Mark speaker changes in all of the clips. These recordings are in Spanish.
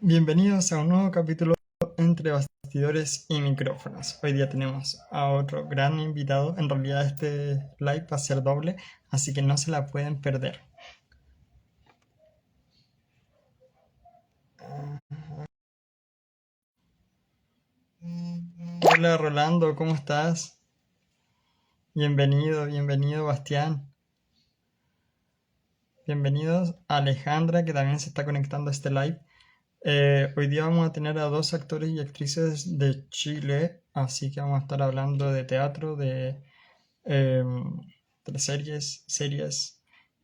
Speaker 1: Bienvenidos a un nuevo capítulo entre bastidores y micrófonos. Hoy día tenemos a otro gran invitado. En realidad este live va a ser doble, así que no se la pueden perder. Hola Rolando, ¿cómo estás? Bienvenido Bastián. Bienvenidos a Alejandra, que también se está conectando a este live. Hoy día vamos a tener a dos actores y actrices de Chile, así que vamos a estar hablando de teatro, de series,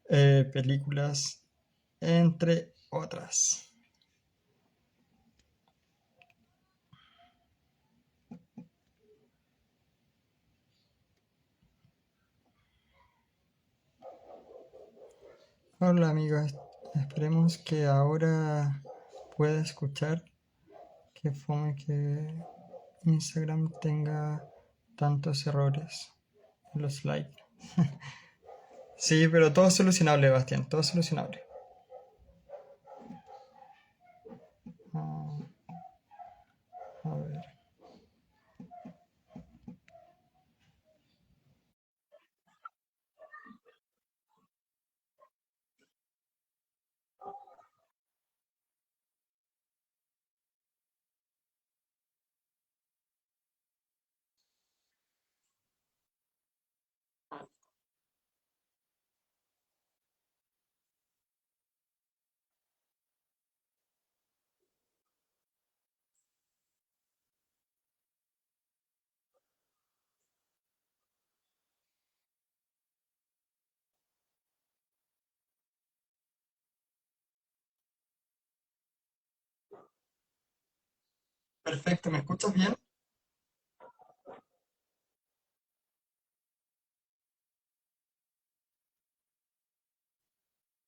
Speaker 1: películas, entre otras. Hola amigos, esperemos que ahora pueda escuchar. Que fome que Instagram tenga tantos errores en los likes. Sí, pero todo solucionable, Bastián, todo solucionable. Ah, a ver. Perfecto, ¿me escuchas bien?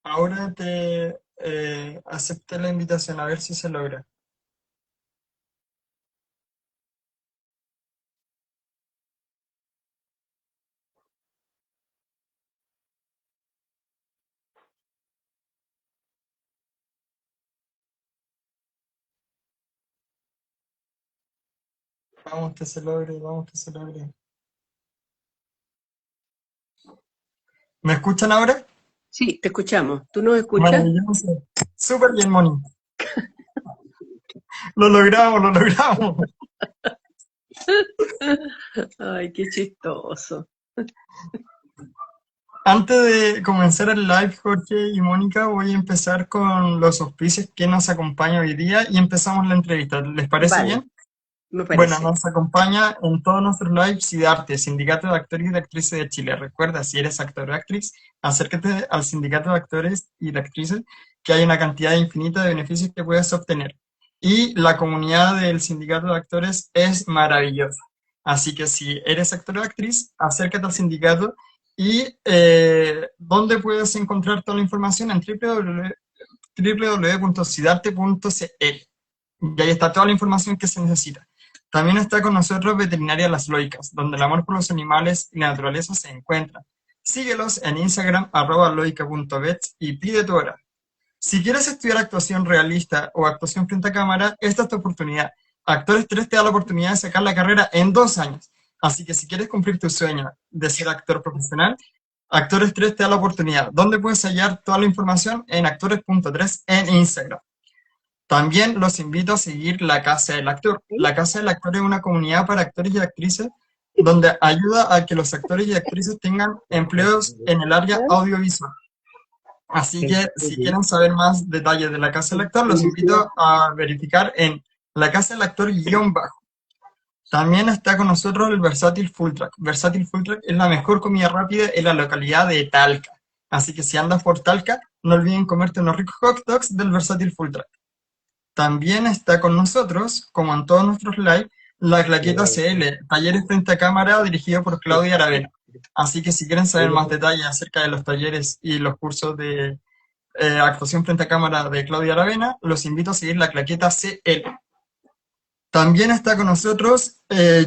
Speaker 1: Ahora te acepté la invitación, a ver si se logra. Vamos que se logre, vamos que se logre. ¿Me escuchan ahora?
Speaker 2: Sí, te escuchamos. ¿Tú nos escuchas?
Speaker 1: Maravilloso. Súper bien, Moni. Lo logramos, lo logramos.
Speaker 2: Ay, qué chistoso.
Speaker 1: Antes de comenzar el live, Jorge y Mónica, voy a empezar con los auspicios que nos acompañan hoy día y empezamos la entrevista. ¿Les parece
Speaker 2: Vale,
Speaker 1: bien?
Speaker 2: me
Speaker 1: Bueno,
Speaker 2: parece.
Speaker 1: nos acompaña en todos nuestros lives SIDARTE, Sindicato de Actores y de Actrices de Chile. Recuerda, si eres actor o actriz, acércate al Sindicato de Actores y de Actrices, que hay una cantidad infinita de beneficios que puedes obtener. Y la comunidad del Sindicato de Actores es maravillosa. Así que si eres actor o actriz, acércate al sindicato y ¿dónde puedes encontrar toda la información? En www.sidarte.cl. Y ahí está toda la información que se necesita. También está con nosotros Veterinaria Las Loicas, donde el amor por los animales y la naturaleza se encuentran. Síguelos en Instagram, @loica.vets y pide tu hora. Si quieres estudiar actuación realista o actuación frente a cámara, esta es tu oportunidad. Actores 3 te da la oportunidad de sacar la carrera en 2 años. Así que si quieres cumplir tu sueño de ser actor profesional, Actores 3 te da la oportunidad. ¿Dónde puedes hallar toda la información? En actores.3 en Instagram. También los invito a seguir La Casa del Actor. La Casa del Actor es una comunidad para actores y actrices donde ayuda a que los actores y actrices tengan empleos en el área audiovisual. Así que si quieren saber más detalles de La Casa del Actor, los invito a verificar en La Casa del Actor guión bajo. También está con nosotros el Versátil Full Track. Versátil Full Track es la mejor comida rápida en la localidad de Talca. Así que si andas por Talca, no olviden comerte unos ricos hot dogs del Versátil Full Track. También está con nosotros, como en todos nuestros live, la Claqueta CL, talleres frente a cámara dirigido por Claudia Aravena. Así que si quieren saber más detalles acerca de los talleres y los cursos de actuación frente a cámara de Claudia Aravena, los invito a seguir la Claqueta CL. También está con nosotros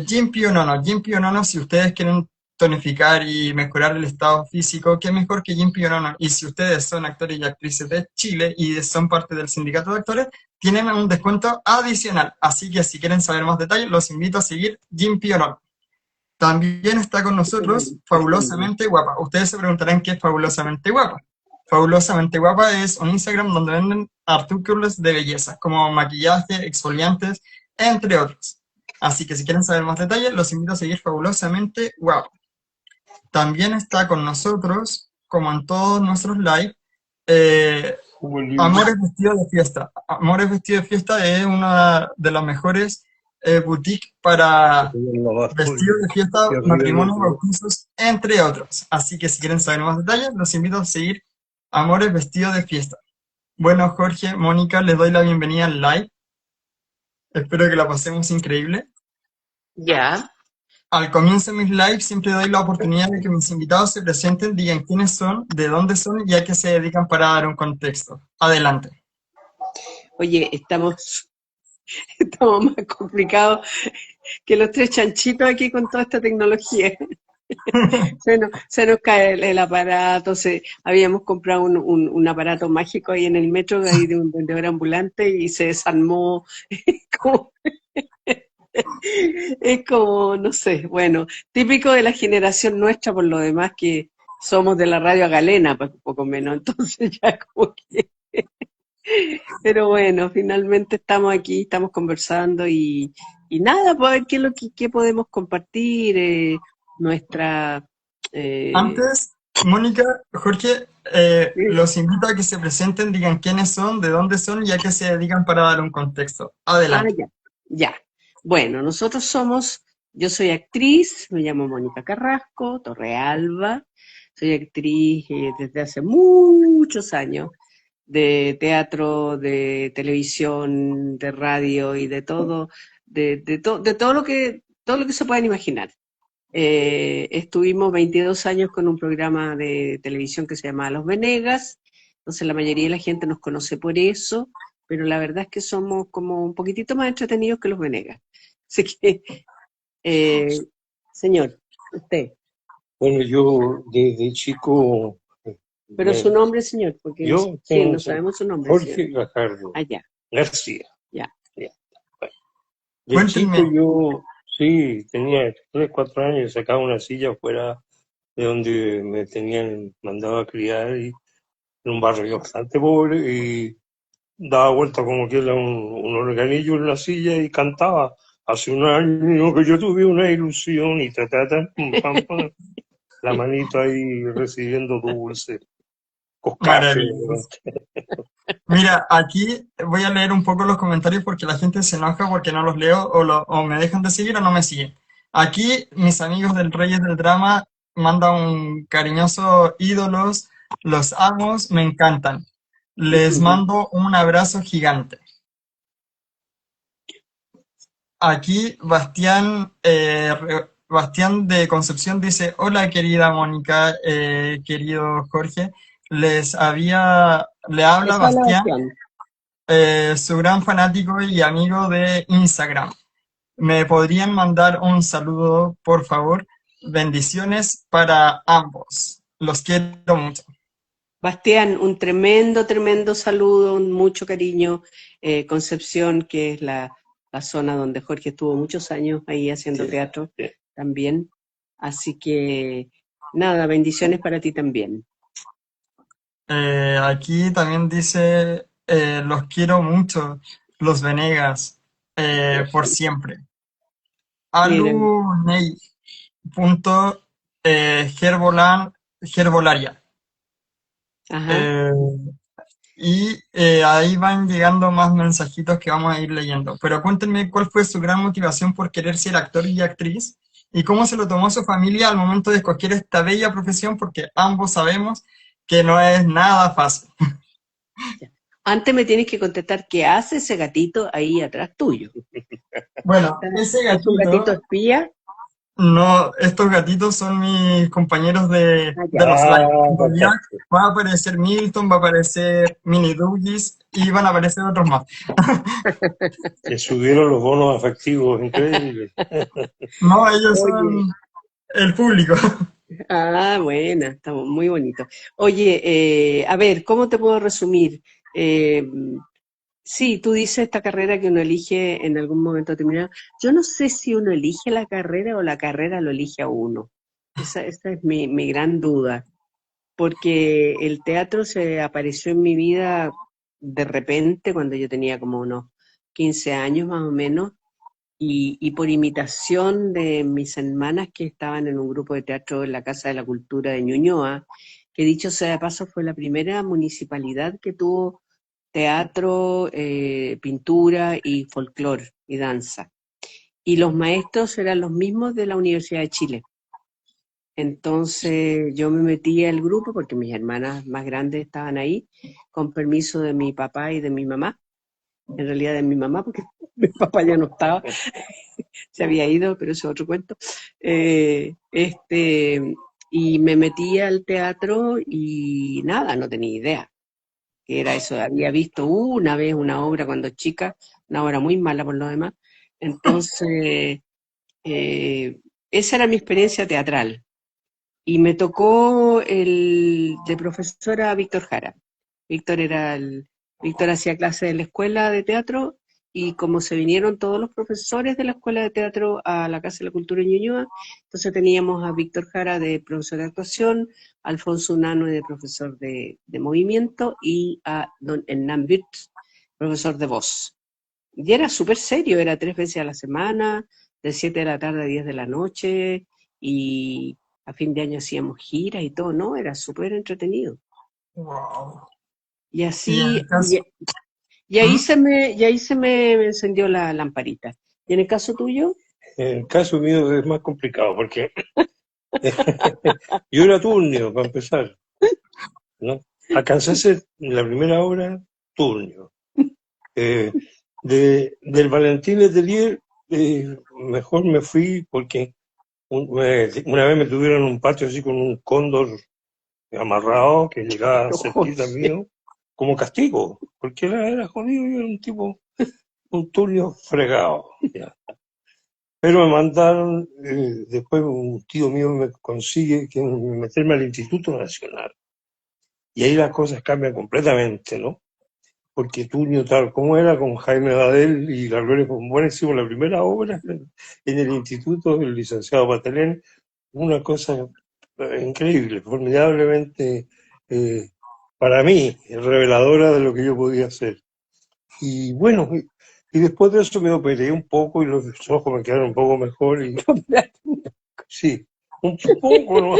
Speaker 1: Jim Pionono. Jim Pionono, si ustedes quieren tonificar y mejorar el estado físico, qué mejor que Gym Pionono. Y si ustedes son actores y actrices de Chile y son parte del sindicato de actores, tienen un descuento adicional. Así que si quieren saber más detalles, los invito a seguir Gym Pionono. También está con nosotros Fabulosamente Guapa. Ustedes se preguntarán qué es Fabulosamente Guapa. Fabulosamente Guapa es un Instagram donde venden artículos de belleza, como maquillaje, exfoliantes, entre otros. Así que si quieren saber más detalles, los invito a seguir Fabulosamente Guapa. También está con nosotros, como en todos nuestros live, Amores Vestidos de Fiesta. Amores Vestidos de Fiesta es una de las mejores boutiques para vestidos de fiesta, matrimonios, bautizos, entre otros. Así que si quieren saber más detalles, los invito a seguir Amores Vestidos de Fiesta. Bueno, Jorge, Mónica, les doy la bienvenida al live. Espero que la pasemos increíble.
Speaker 2: Ya.
Speaker 1: Al comienzo de mis lives siempre doy la oportunidad de que mis invitados se presenten, digan quiénes son, de dónde son y a qué se dedican para dar un contexto. Adelante.
Speaker 2: Oye, estamos más complicados que los tres chanchitos aquí con toda esta tecnología. Se nos cae el aparato, habíamos comprado un aparato mágico ahí en el metro, ahí de un vendedor ambulante, y se desarmó. Es como, no sé, bueno, típico de la generación nuestra, por lo demás que somos de la radio Galena, pues, poco menos, entonces ya como que... Pero bueno, finalmente estamos aquí, estamos conversando y nada, pues a ver qué podemos compartir, nuestra...
Speaker 1: Antes, Mónica, Jorge, los invito a que se presenten, digan quiénes son, de dónde son y a qué se dedican para dar un contexto. Adelante.
Speaker 2: Ya. Bueno, yo soy actriz, me llamo Mónica Carrasco, Torrealba, soy actriz desde hace muchos años, de teatro, de televisión, de radio y de todo, de todo lo que se puedan imaginar. Estuvimos 22 años con un programa de televisión que se llamaba Los Venegas, entonces la mayoría de la gente nos conoce por eso, pero la verdad es que somos como un poquitito más entretenidos que Los Venegas. Así que, señor, usted.
Speaker 3: Bueno, yo desde chico...
Speaker 2: Pero su nombre, señor, porque
Speaker 3: yo
Speaker 2: sí, no sabemos su nombre.
Speaker 3: Jorge Gajardo García.
Speaker 2: Ya.
Speaker 3: De chico yo, sí, tenía 3, 4 años, sacaba una silla fuera de donde me tenían mandado a criar, y en un barrio bastante pobre, y daba vuelta como que era un organillo en la silla y cantaba. Hace un año que yo tuve una ilusión y pam, pam, la manito ahí recibiendo dulce.
Speaker 1: Maravilloso. Mira, aquí voy a leer un poco los comentarios porque la gente se enoja porque no los leo o me dejan de seguir o no me siguen. Aquí mis amigos del Reyes del Drama mandan un cariñoso ídolos, los amo, me encantan. Les mando un abrazo gigante. Aquí Bastián de Concepción dice: hola querida Mónica, querido Jorge, le habla Bastián, su gran fanático y amigo de Instagram. ¿Me podrían mandar un saludo, por favor? Bendiciones para ambos. Los quiero mucho.
Speaker 2: Bastián, un tremendo saludo, mucho cariño. Concepción, que es la zona donde Jorge estuvo muchos años ahí haciendo teatro también. Así que, nada, bendiciones para ti también.
Speaker 1: Aquí también dice: los quiero mucho, los Venegas, por siempre. Herbolaria. Y ahí van llegando más mensajitos que vamos a ir leyendo. Pero cuéntenme cuál fue su gran motivación por querer ser actor y actriz y cómo se lo tomó su familia al momento de escoger esta bella profesión, porque ambos sabemos que no es nada fácil.
Speaker 2: Antes me tienes que contestar qué hace ese gatito ahí atrás tuyo.
Speaker 1: Bueno, ese gatito...
Speaker 2: ¿Es un gatito espía?
Speaker 1: No, estos gatitos son mis compañeros de los lives. Va a aparecer Milton, va a aparecer Mini Douglas y van a aparecer otros más.
Speaker 3: Le subieron los bonos afectivos, increíble.
Speaker 1: No, ellos son el público.
Speaker 2: Ah, buena, está muy bonito. Oye, a ver, ¿cómo te puedo resumir? Eh, sí, tú dices esta carrera que uno elige en algún momento determinado. Yo no sé si uno elige la carrera o la carrera lo elige a uno. Esa es mi gran duda, porque el teatro se apareció en mi vida de repente cuando yo tenía como unos 15 años más o menos, y por imitación de mis hermanas que estaban en un grupo de teatro en la Casa de la Cultura de Ñuñoa, que dicho sea de paso fue la primera municipalidad que tuvo teatro, pintura y folclore y danza. Y los maestros eran los mismos de la Universidad de Chile. Entonces yo me metí al grupo porque mis hermanas más grandes estaban ahí, con permiso de mi papá y de mi mamá, en realidad de mi mamá, porque mi papá ya no estaba, se había ido, pero eso es otro cuento. Y me metí al teatro y nada, no tenía idea qué era eso. Había visto una vez una obra cuando chica, una obra muy mala por lo demás. Entonces, esa era mi experiencia teatral. Y me tocó el de profesora Víctor Jara. Víctor era el, Víctor hacía clases en la escuela de teatro y como se vinieron todos los profesores de la escuela de teatro a la Casa de la Cultura de Ñuñoa, entonces teníamos a Víctor Jara de profesor de actuación, a Alfonso Unano de profesor de movimiento y a don Hernán Wirtz, profesor de voz. Y era súper serio, era 3 veces a la semana, de 7 de la tarde a 10 de la noche, y a fin de año hacíamos giras y todo, ¿no? Era súper entretenido.
Speaker 1: Wow.
Speaker 2: Y
Speaker 1: Y en
Speaker 2: así,
Speaker 1: el caso,
Speaker 2: y ahí
Speaker 1: ¿Mm?
Speaker 2: se me encendió la lamparita. ¿Y en el caso tuyo?
Speaker 3: En el caso mío es más complicado porque yo era turnio, para empezar, ¿no? Alcancé a ser la primera obra turnio. Del Valentín Letelier, mejor me fui porque una vez me tuvieron en un patio así con un cóndor amarrado que llegaba cerquita mío como castigo, porque era jodido, yo era un tipo, un turnio fregado. Ya. Pero me mandaron, después un tío mío me consigue meterme al Instituto Nacional. Y ahí las cosas cambian completamente, ¿no? Porque Tunio, tal como era, con Jaime Badel y la Gloria Bombón, hicimos la primera obra en el instituto, el licenciado Patelén, una cosa increíble, formidablemente, eh, para mí, reveladora de lo que yo podía hacer. Y bueno, y después de eso me operé un poco y los ojos me quedaron un poco mejor. Y, sí, un poco, ¿no?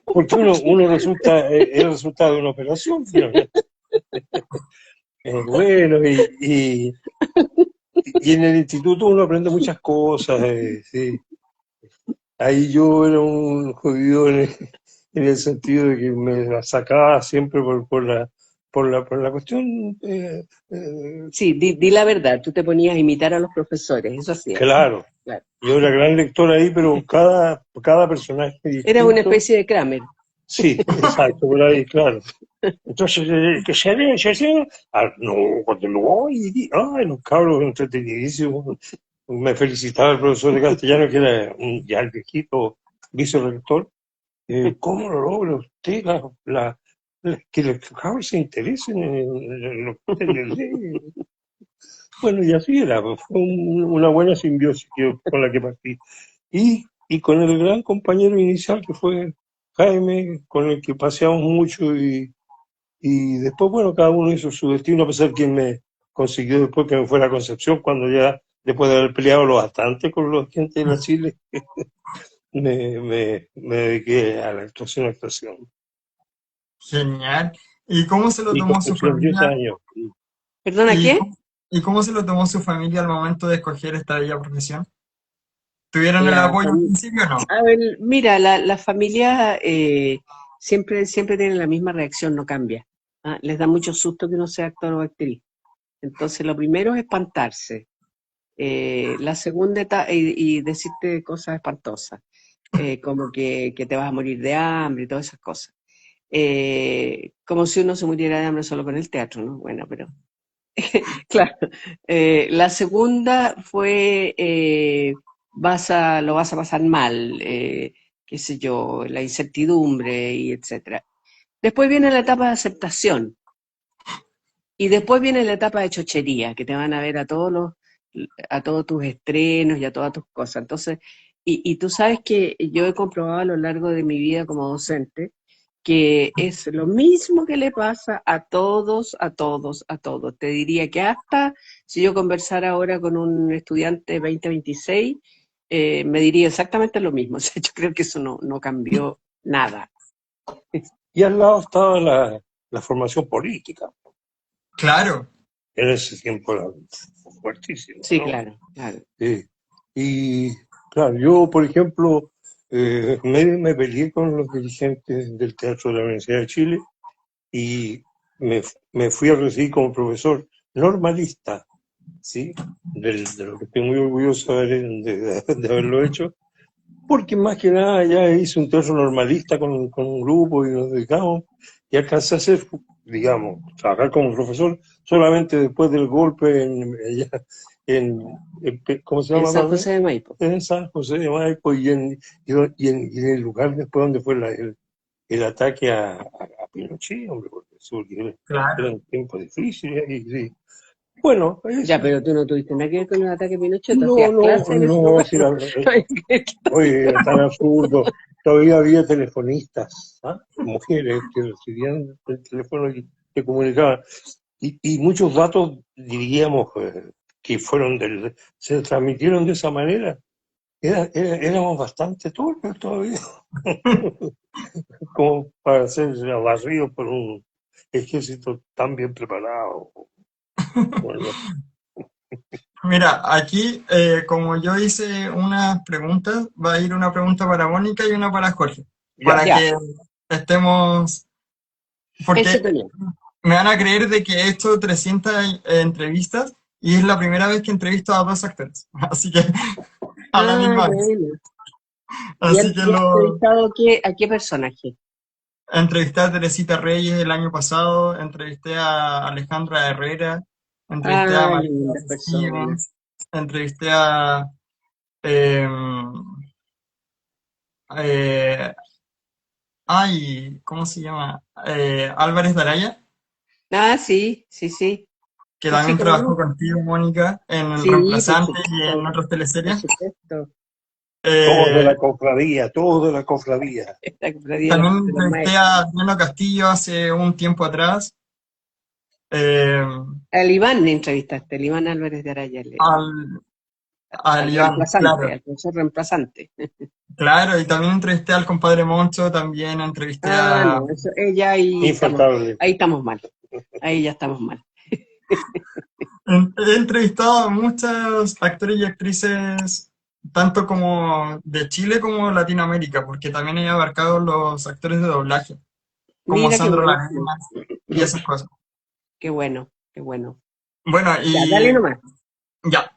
Speaker 3: Porque uno resulta, es el resultado de una operación, finalmente. Bueno, y en el instituto uno aprende muchas cosas, sí. Ahí yo era un jodido en el sentido de que me la sacaba siempre por la cuestión,
Speaker 2: Sí, di la verdad, tú te ponías a imitar a los profesores, eso hacía.
Speaker 3: claro.
Speaker 2: Claro.
Speaker 3: Yo era gran lector ahí, pero cada personaje
Speaker 2: Eras una
Speaker 3: distinto.
Speaker 2: especie de Kramer.
Speaker 3: Sí, exacto, por ahí, claro. Entonces, ¿qué se ve? ¿Se hace? Ah, no, cuando lo oí, ay, los cabros entretenidísimos. Me felicitaba el profesor de castellano, que era ya el viejito vicerrector. ¿Cómo lo logra usted que los cabros se interesen en lo que usted les lee? Bueno, y así era, pues, fue una buena simbiosis con la que partí. Y con el gran compañero inicial que fue Jaime, con el que paseamos mucho y después, bueno, cada uno hizo su destino, a pesar de que me consiguió después que me fuera a Concepción, cuando ya, después de haber peleado lo bastante con los gente de la Chile, me dediqué a la actuación.
Speaker 1: Genial. ¿Y cómo se lo
Speaker 3: Y
Speaker 1: tomó su
Speaker 3: Concepción, 10
Speaker 1: familia?
Speaker 3: años.
Speaker 2: ¿Perdona
Speaker 1: ¿Y
Speaker 2: qué?
Speaker 1: cómo, y cómo se lo tomó su familia al momento de escoger esta bella profesión? ¿Tuvieron el
Speaker 2: La
Speaker 1: apoyo al
Speaker 2: fam-
Speaker 1: principio o no?
Speaker 2: A ver, mira, la familia siempre tiene la misma reacción, no cambia. ¿Ah? Les da mucho susto que uno sea actor o actriz. Entonces, lo primero es espantarse. La segunda y decirte cosas espantosas, como que te vas a morir de hambre y todas esas cosas. Como si uno se muriera de hambre solo con el teatro, ¿no? Bueno, pero claro. La segunda fue lo vas a pasar mal, qué sé yo, la incertidumbre y etcétera. Después viene la etapa de aceptación y después viene la etapa de chochería, que te van a ver a todos tus estrenos y a todas tus cosas. Entonces, y tú sabes que yo he comprobado a lo largo de mi vida como docente que es lo mismo que le pasa a todos, a todos, a todos. Te diría que hasta si yo conversara ahora con un estudiante 2026, me diría exactamente lo mismo. O sea, yo creo que eso no cambió nada.
Speaker 3: Y al lado estaba la formación política.
Speaker 1: Claro.
Speaker 3: En ese tiempo era fuertísimo,
Speaker 2: Sí,
Speaker 3: ¿no?
Speaker 2: claro, claro.
Speaker 3: Sí. Y claro, yo, por ejemplo, me peleé con los dirigentes del Teatro de la Universidad de Chile y me fui a recibir como profesor normalista, ¿sí? De lo que estoy muy orgulloso de haberlo hecho, porque más que nada ya hice un teatro normalista con un grupo y nos dedicamos y alcancé a hacer, digamos, trabajar como profesor solamente después del golpe ¿cómo se
Speaker 2: En
Speaker 3: llama,
Speaker 2: San
Speaker 3: Manuel?
Speaker 2: José de Maipo.
Speaker 3: En San José de Maipo y en el lugar después donde fue el ataque a Pinochet, hombre, porque
Speaker 1: Claro.
Speaker 3: eran tiempos difíciles y sí. Bueno,
Speaker 2: Ya, pero tú no tuviste nada que ver con el ataque de Pinochet, tú
Speaker 3: no,
Speaker 2: hacías
Speaker 3: no,
Speaker 2: clases en ese
Speaker 3: no,
Speaker 2: lugar.
Speaker 3: es decir, oye, era tan absurdo. Todavía había telefonistas, ¿ah? Mujeres que recibían el teléfono y que comunicaban. Y muchos datos, diríamos, que se transmitieron de esa manera. Éramos bastante torpes todavía, como para ser barridos por un ejército tan bien preparado. Bueno,
Speaker 1: Mira, aquí, como yo hice unas preguntas, va a ir una pregunta para Mónica y una para Jorge,
Speaker 3: ya.
Speaker 1: para
Speaker 2: Ya,
Speaker 1: que estemos,
Speaker 2: eso
Speaker 1: porque
Speaker 2: tenía.
Speaker 1: me van a creer de que he hecho 300 entrevistas y es la primera vez que entrevisto a dos actores, así que a la
Speaker 2: Ah,
Speaker 1: misma vez.
Speaker 2: bueno.
Speaker 1: Así que
Speaker 2: Y has entrevistado a qué personaje?
Speaker 1: entrevisté a Teresita Reyes el año pasado, entrevisté a Alejandra Herrera, entrevisté a
Speaker 2: Ah,
Speaker 1: María
Speaker 2: lindas personas.
Speaker 1: Stevens, entrevisté a eh, eh, ¿cómo se llama? Álvarez Daraya,
Speaker 2: Ah, sí, sí, sí.
Speaker 1: que
Speaker 2: Sí, sí,
Speaker 1: también
Speaker 2: cómo
Speaker 1: trabajó
Speaker 2: no.
Speaker 1: contigo, Mónica, en El
Speaker 2: Sí,
Speaker 1: Reemplazante y en otras
Speaker 2: por
Speaker 1: teleseries.
Speaker 2: supuesto.
Speaker 1: Eh,
Speaker 3: Todos de la cofradía.
Speaker 2: Esta cofradía
Speaker 1: También
Speaker 2: de los
Speaker 1: entrevisté
Speaker 2: maestros.
Speaker 1: a Diana Castillo hace un tiempo atrás, eh,
Speaker 2: Al Iván entrevistaste, el Iván Álvarez de Araya,
Speaker 1: al, al
Speaker 2: al
Speaker 1: Iván,
Speaker 2: reemplazante,
Speaker 1: claro,
Speaker 2: al profesor reemplazante.
Speaker 1: claro, y también entrevisté al compadre Moncho, también entrevisté
Speaker 2: Ah,
Speaker 1: a...
Speaker 2: no, eso, ella
Speaker 3: Infaltable.
Speaker 2: ahí estamos mal. Ahí ya estamos mal.
Speaker 1: He entrevistado a muchos actores y actrices, tanto como de Chile como de Latinoamérica, porque también he abarcado los actores de doblaje, como
Speaker 2: Mira qué
Speaker 1: Sandro
Speaker 2: bueno,
Speaker 1: Larenas y esas cosas.
Speaker 2: qué bueno, qué bueno.
Speaker 1: Bueno,
Speaker 2: Ya,
Speaker 1: y
Speaker 2: dale nomás.
Speaker 1: ya,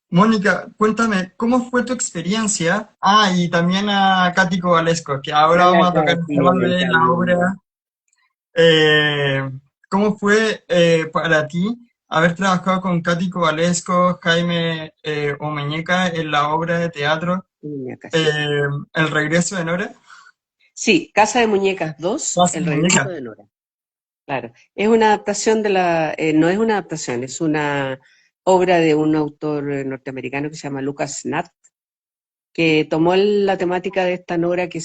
Speaker 1: Mónica, cuéntame, ¿cómo fue tu experiencia? Ah, y también a Katy Kovalesco, que ahora
Speaker 2: A la
Speaker 1: vamos a tocar el tema de
Speaker 2: Catica,
Speaker 1: la obra. Eh, ¿Cómo fue para ti haber trabajado con Katy Kovalesco, Jaime Omeñeca en la obra de teatro
Speaker 2: Muñeca, sí.
Speaker 1: El regreso de Nora?
Speaker 2: Sí, Casa de Muñecas 2,
Speaker 1: Más
Speaker 2: El regreso
Speaker 1: muñeca.
Speaker 2: de Nora. Claro, es una adaptación no es una adaptación, es una obra de un autor norteamericano que se llama Lucas Natt, que tomó la temática de esta Nora que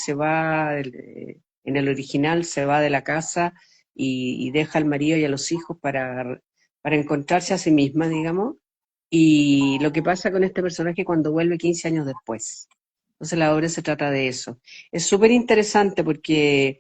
Speaker 2: en el original se va de la casa y deja al marido y a los hijos para encontrarse a sí misma, digamos, y lo que pasa con este personaje cuando vuelve 15 años después. Entonces la obra se trata de eso. Es súper interesante porque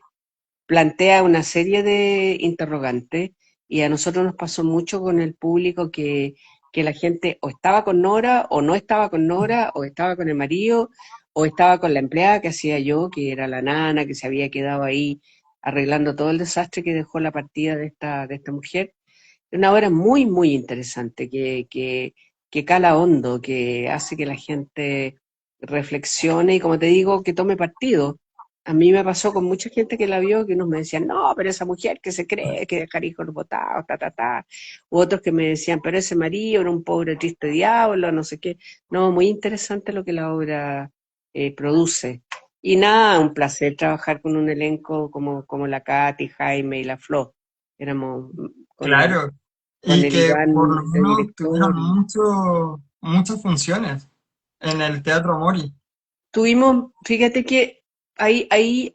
Speaker 2: plantea una serie de interrogantes y a nosotros nos pasó mucho con el público que la gente o estaba con Nora o no estaba con Nora o estaba con el marido o estaba con la empleada que hacía yo, que era la nana, que se había quedado ahí arreglando todo el desastre que dejó la partida de esta mujer. Una obra muy, muy interesante que cala hondo, que hace que la gente reflexione y, como te digo, que tome partido A mí me pasó con mucha gente que la vio, que unos me decían, no, pero esa mujer que se cree que dejar hijos botados, ta, ta, ta. U otros que me decían, pero ese marido era un pobre triste diablo, no sé qué. No, muy interesante lo que la obra produce. Y nada, un placer trabajar con un elenco como la Katy, Jaime y la Flo. Éramos
Speaker 1: Claro,
Speaker 2: con
Speaker 1: y
Speaker 2: el
Speaker 1: que por lo
Speaker 2: Iván de
Speaker 1: menos tuvieron
Speaker 2: director.
Speaker 1: muchas funciones en el Teatro Mori.
Speaker 2: Tuvimos, fíjate que ahí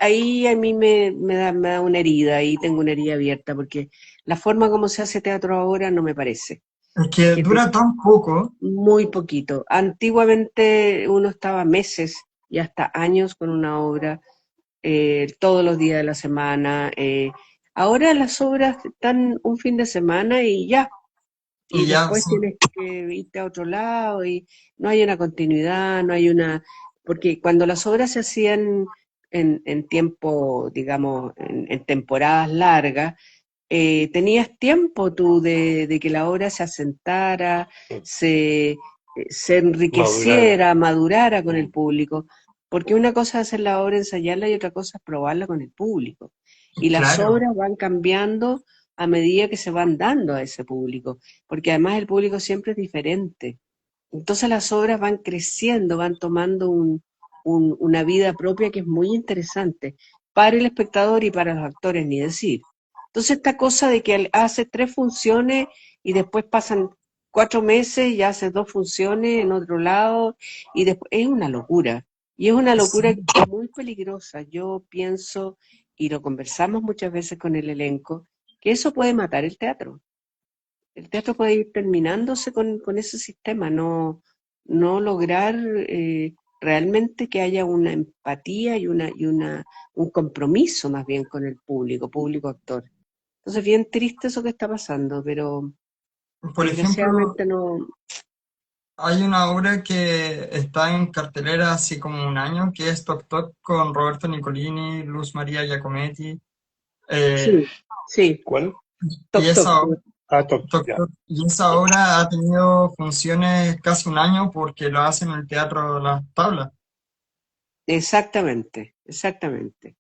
Speaker 2: a mí me da una herida, ahí tengo una herida abierta, porque la forma como se hace teatro ahora no me parece,
Speaker 1: Es que
Speaker 2: que
Speaker 1: dura tan poco.
Speaker 2: muy poquito. Antiguamente uno estaba meses y hasta años con una obra, todos los días de la semana. Ahora las obras están un fin de semana y ya, y
Speaker 1: Y ya,
Speaker 2: después
Speaker 1: sí,
Speaker 2: tienes que irte a otro lado y no hay una continuidad, no hay una... Porque cuando las obras se hacían en tiempo, digamos, en temporadas largas, tenías tiempo tú de que la obra se asentara, se, se
Speaker 3: madurar.
Speaker 2: enriqueciera, madurara con el público, porque una cosa es hacer la obra, ensayarla y otra cosa es probarla con el público. Y las
Speaker 1: claro.
Speaker 2: obras van cambiando a medida que se van dando a ese público, porque además el público siempre es diferente. Entonces las obras van creciendo, van tomando una vida propia que es muy interesante para el espectador y para los actores, ni decir. Entonces esta cosa de que hace 3 funciones y después pasan 4 meses y hace 2 funciones en otro lado y después es una locura. Y es una
Speaker 1: Sí,
Speaker 2: locura que es muy peligrosa. Yo pienso, y lo conversamos muchas veces con el elenco, que eso puede matar el teatro. El teatro puede ir terminándose con ese sistema, no lograr realmente que haya una empatía un compromiso más bien con el público actor. Entonces, bien triste eso que está pasando, pero
Speaker 1: por ejemplo,
Speaker 2: desgraciadamente no.
Speaker 1: hay una obra que está en cartelera hace como un año, que es Toc Toc con Roberto Nicolini, Luz María Giacometti.
Speaker 2: Sí,
Speaker 1: eh,
Speaker 2: sí,
Speaker 3: ¿Cuál?
Speaker 1: y
Speaker 2: toc toc.
Speaker 1: esa,
Speaker 3: Ah, Tokio, ya.
Speaker 1: y esa obra ha tenido funciones casi un año porque lo hacen en el Teatro Las Tablas.
Speaker 2: Exactamente, exactamente.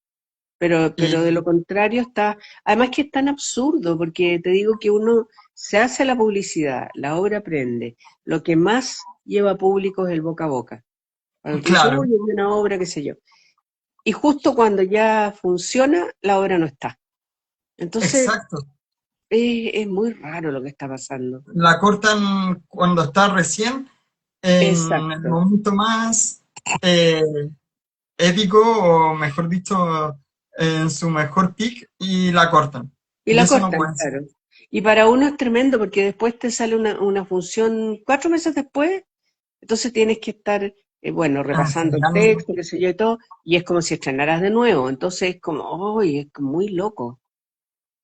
Speaker 2: Pero de
Speaker 1: Y
Speaker 2: lo contrario está, además que es tan absurdo, porque te digo que uno se hace la publicidad, la obra prende, lo que más lleva público es el boca a boca. Cuando tú dices,
Speaker 1: claro,
Speaker 2: uy, hay una obra, qué sé yo. Y justo cuando ya funciona, la obra no está. Entonces,
Speaker 1: exacto.
Speaker 2: es muy raro lo que está pasando.
Speaker 1: La cortan cuando está recién, en el
Speaker 2: Exacto.
Speaker 1: momento más eh, épico, o mejor dicho, en su mejor peak, y la cortan.
Speaker 2: Y
Speaker 1: Y
Speaker 2: la
Speaker 1: eso no
Speaker 2: cortan,
Speaker 1: puede ser.
Speaker 2: claro. Y para uno es tremendo porque después te sale una función 4 meses después. Entonces tienes que estar, bueno, repasando el
Speaker 1: Ensayando.
Speaker 2: texto, qué sé yo y todo, y es como si estrenaras de nuevo. Entonces es como, ¡ay! Es como muy loco.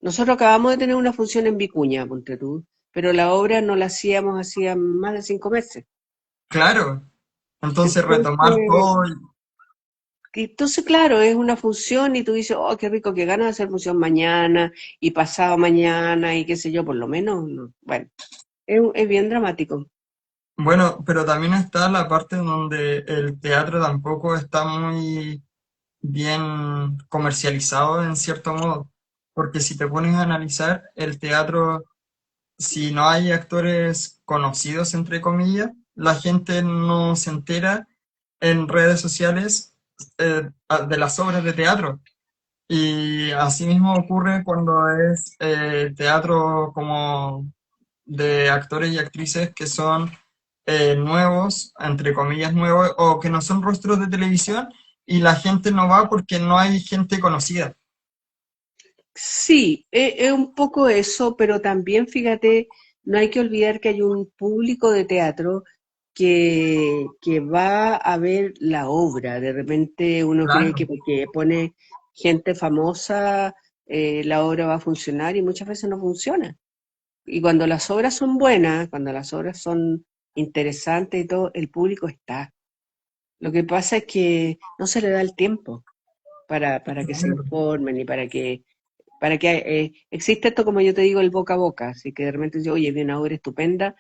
Speaker 2: Nosotros acabamos de tener una función en Vicuña, ponte tú, pero la obra no la hacíamos hacía más de 5 meses.
Speaker 1: Claro. Entonces retomar
Speaker 2: Entonces,
Speaker 1: todo.
Speaker 2: claro, es una función y tú dices, oh, qué rico, qué ganas de hacer función mañana y pasado mañana y qué sé yo, por lo menos, no. Bueno, es bien dramático.
Speaker 1: Bueno, pero también está la parte donde el teatro tampoco está muy bien comercializado en cierto modo. Porque si te pones a analizar el teatro, si no hay actores conocidos, entre comillas, la gente no se entera en redes sociales de las obras de teatro. Y asimismo ocurre cuando es teatro como de actores y actrices que son nuevos, entre comillas nuevos, o que no son rostros de televisión, y la gente no va porque no hay gente conocida.
Speaker 2: Sí, es un poco eso, pero también fíjate, no hay que olvidar que hay un público de teatro que va a ver la obra. De repente uno cree que
Speaker 1: Claro,
Speaker 2: porque pone gente famosa, la obra va a funcionar y muchas veces no funciona. Y cuando las obras son buenas, cuando las obras son interesantes y todo, el público está. Lo que pasa es que no se le da el tiempo para que se
Speaker 1: claro.
Speaker 2: informen y para que existe esto, como yo te digo, el boca a boca, así que de repente dice, oye, vi una obra estupenda.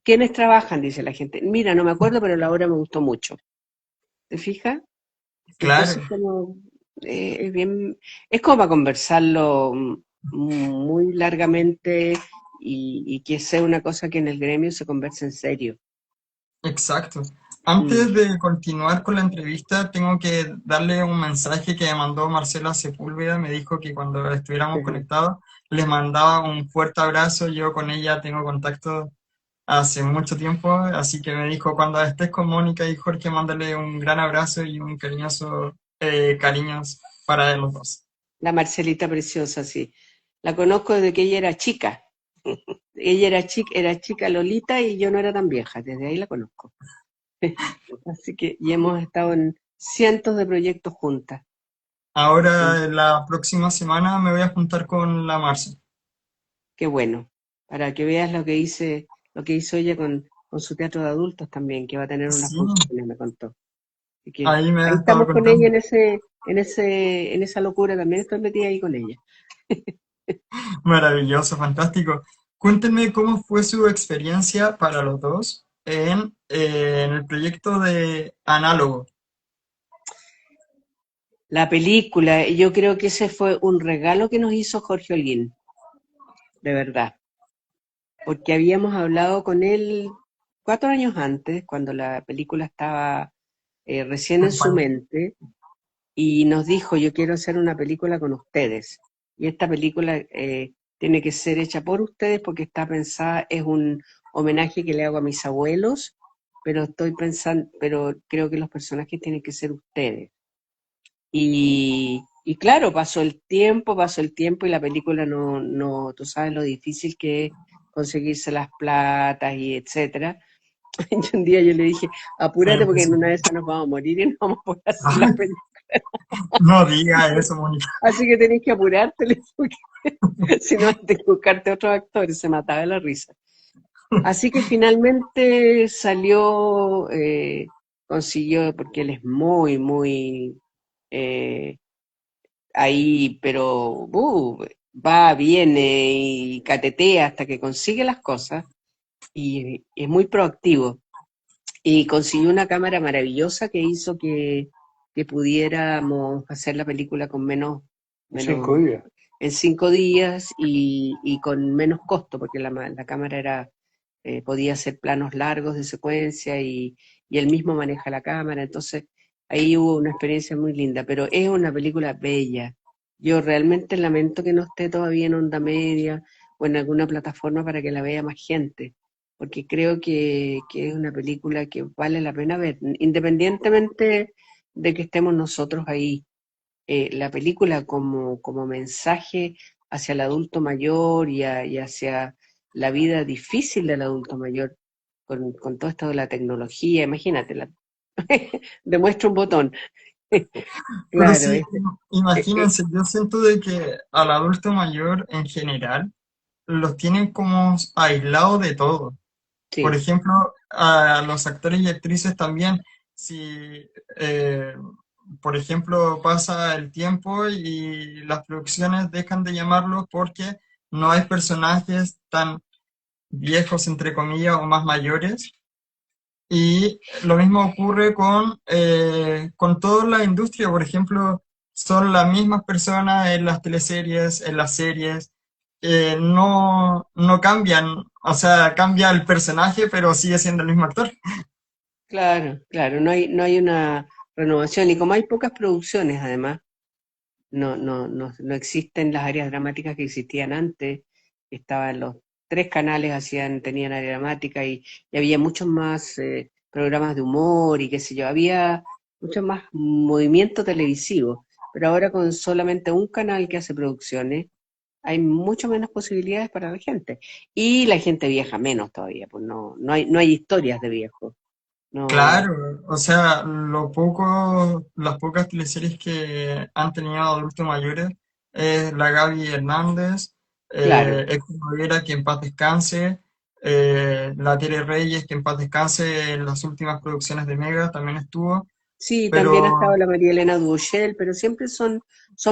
Speaker 2: ¿Quiénes trabajan? Dice la gente. Mira, no me acuerdo, pero la obra me gustó mucho. ¿Te fijas?
Speaker 1: Claro.
Speaker 2: Entonces, como, Es bien, es como para conversarlo muy largamente y que sea una cosa que en el gremio se converse en serio.
Speaker 1: Exacto.
Speaker 2: Mm,
Speaker 1: Antes de continuar con la entrevista, tengo que darle un mensaje que me mandó Marcela Sepúlveda. Me dijo que cuando estuviéramos
Speaker 2: ujú.
Speaker 1: conectados, les mandaba un fuerte abrazo. Yo con ella tengo contacto hace mucho tiempo, así que me dijo, cuando estés con Mónica y Jorge, mándale un gran abrazo y un cariñoso cariños para los dos.
Speaker 2: La Marcelita preciosa, sí. La conozco desde que ella era chica. Ella era chica Lolita y yo no era tan vieja, desde ahí la conozco. Así que, y hemos estado en cientos de proyectos juntas.
Speaker 1: Ahora, la próxima semana me voy a juntar con la Marce.
Speaker 2: Qué bueno, para que veas lo que hizo ella con su teatro de adultos también, que va a tener unas
Speaker 1: Sí,
Speaker 2: funciones, me contó. Así que
Speaker 1: ahí me
Speaker 2: ahí
Speaker 1: ha estado
Speaker 2: estamos con ella
Speaker 1: contando.
Speaker 2: en esa locura, también estoy metida ahí con ella.
Speaker 1: Maravilloso, fantástico. Cuéntenme cómo fue su experiencia para los dos en el proyecto de Análogo.
Speaker 2: La película, yo creo que ese fue un regalo que nos hizo Jorge Holguín, de verdad, porque habíamos hablado con él 4 años antes, cuando la película estaba recién en su mente, y nos dijo, yo quiero hacer una película con ustedes. Y esta película tiene que ser hecha por ustedes porque está pensada, es un homenaje que le hago a mis abuelos, pero estoy pensando, pero creo que los personajes tienen que ser ustedes. Y claro, pasó el tiempo y la película no, tú sabes lo difícil que es conseguirse las platas y etcétera. Y un día yo le dije, apúrate porque en una de esas nos vamos a morir y no vamos a poder hacer la película.
Speaker 1: No diga eso, Mónica.
Speaker 2: Así que tenés que apurarte, porque si no tenés que buscarte otros actores, se mataba de la risa. Así que finalmente salió, consiguió, porque él es muy eh, ahí, pero va, viene y catetea hasta que consigue las cosas y es muy proactivo. Y consiguió una cámara maravillosa que hizo que pudiéramos hacer la película con menos
Speaker 3: 5 días.
Speaker 2: en 5 días y con menos costo, porque la cámara podía hacer planos largos de secuencia y él mismo maneja la cámara, entonces ahí hubo una experiencia muy linda, pero es una película bella. Yo realmente lamento que no esté todavía en Onda Media o en alguna plataforma para que la vea más gente, porque creo que es una película que vale la pena ver, independientemente de que estemos nosotros ahí. La película como mensaje hacia el adulto mayor y hacia la vida difícil del adulto mayor, con todo esto de la tecnología, imagínate, demuestra un botón.
Speaker 1: Pero
Speaker 2: Claro,
Speaker 1: sí, imagínense, yo siento de que al adulto mayor en general los tienen como aislados de todo. Por
Speaker 2: sí,
Speaker 1: ejemplo, a los actores y actrices también, si, eh, por ejemplo, pasa el tiempo y las producciones dejan de llamarlos porque no hay personajes tan viejos, entre comillas, o más mayores. Y lo mismo ocurre con toda la industria, por ejemplo, son las mismas personas en las teleseries, en las series, no cambian, o sea, cambia el personaje, pero sigue siendo el mismo actor.
Speaker 2: claro, no hay una renovación y como hay pocas producciones además, no existen las áreas dramáticas que existían antes, estaban los 3 canales tenían área dramática y había muchos más programas de humor y qué sé yo, había mucho más movimiento televisivo, pero ahora con solamente un canal que hace producciones, hay mucho menos posibilidades para la gente. Y la gente viaja menos todavía, pues no hay historias de viejos. No,
Speaker 1: Claro, o sea, las pocas teleseries que han tenido adultos mayores es la Gaby Hernández,
Speaker 2: claro.
Speaker 1: Héctor Noguera, que en paz descanse, la Tere Reyes, que en paz descanse, en las últimas producciones de Mega también estuvo,
Speaker 2: Sí, también ha estado
Speaker 1: pero
Speaker 2: la María Elena Duchel, pero siempre son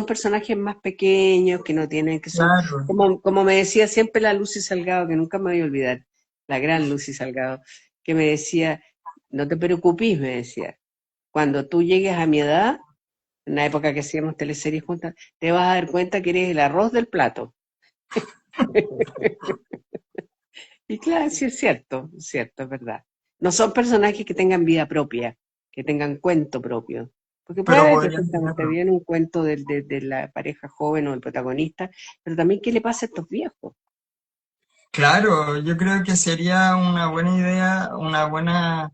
Speaker 2: personajes más pequeños que no tienen, que son,
Speaker 1: claro,
Speaker 2: como me decía siempre la Lucy Salgado, que nunca me voy a olvidar, la gran Lucy Salgado, que me decía, no te preocupes, me decía, cuando tú llegues a mi edad, en la época que hacíamos teleseries juntas, te vas a dar cuenta que eres el arroz del plato. Y claro, sí es cierto, es verdad. No son personajes que tengan vida propia, que tengan cuento propio. Porque puede
Speaker 1: pero
Speaker 2: haber
Speaker 1: podrían
Speaker 2: perfectamente
Speaker 1: tenerlo.
Speaker 2: bien un cuento de la pareja joven o del protagonista, pero también qué le pasa a estos viejos.
Speaker 1: Claro, yo creo que sería una buena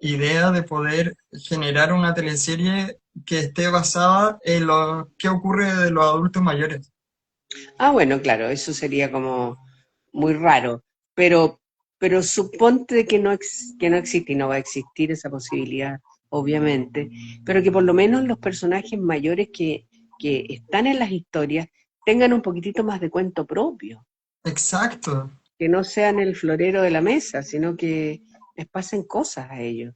Speaker 1: idea de poder generar una teleserie que esté basada en lo que ocurre de los adultos mayores.
Speaker 2: Ah, bueno, claro, eso sería como muy raro, pero, pero suponte que no existe y no va a existir esa posibilidad, obviamente, pero que por lo menos los personajes mayores que están en las historias tengan un poquitito más de cuento propio,
Speaker 1: Exacto.
Speaker 2: que no sean el florero de la mesa, sino que les pasen cosas a ellos.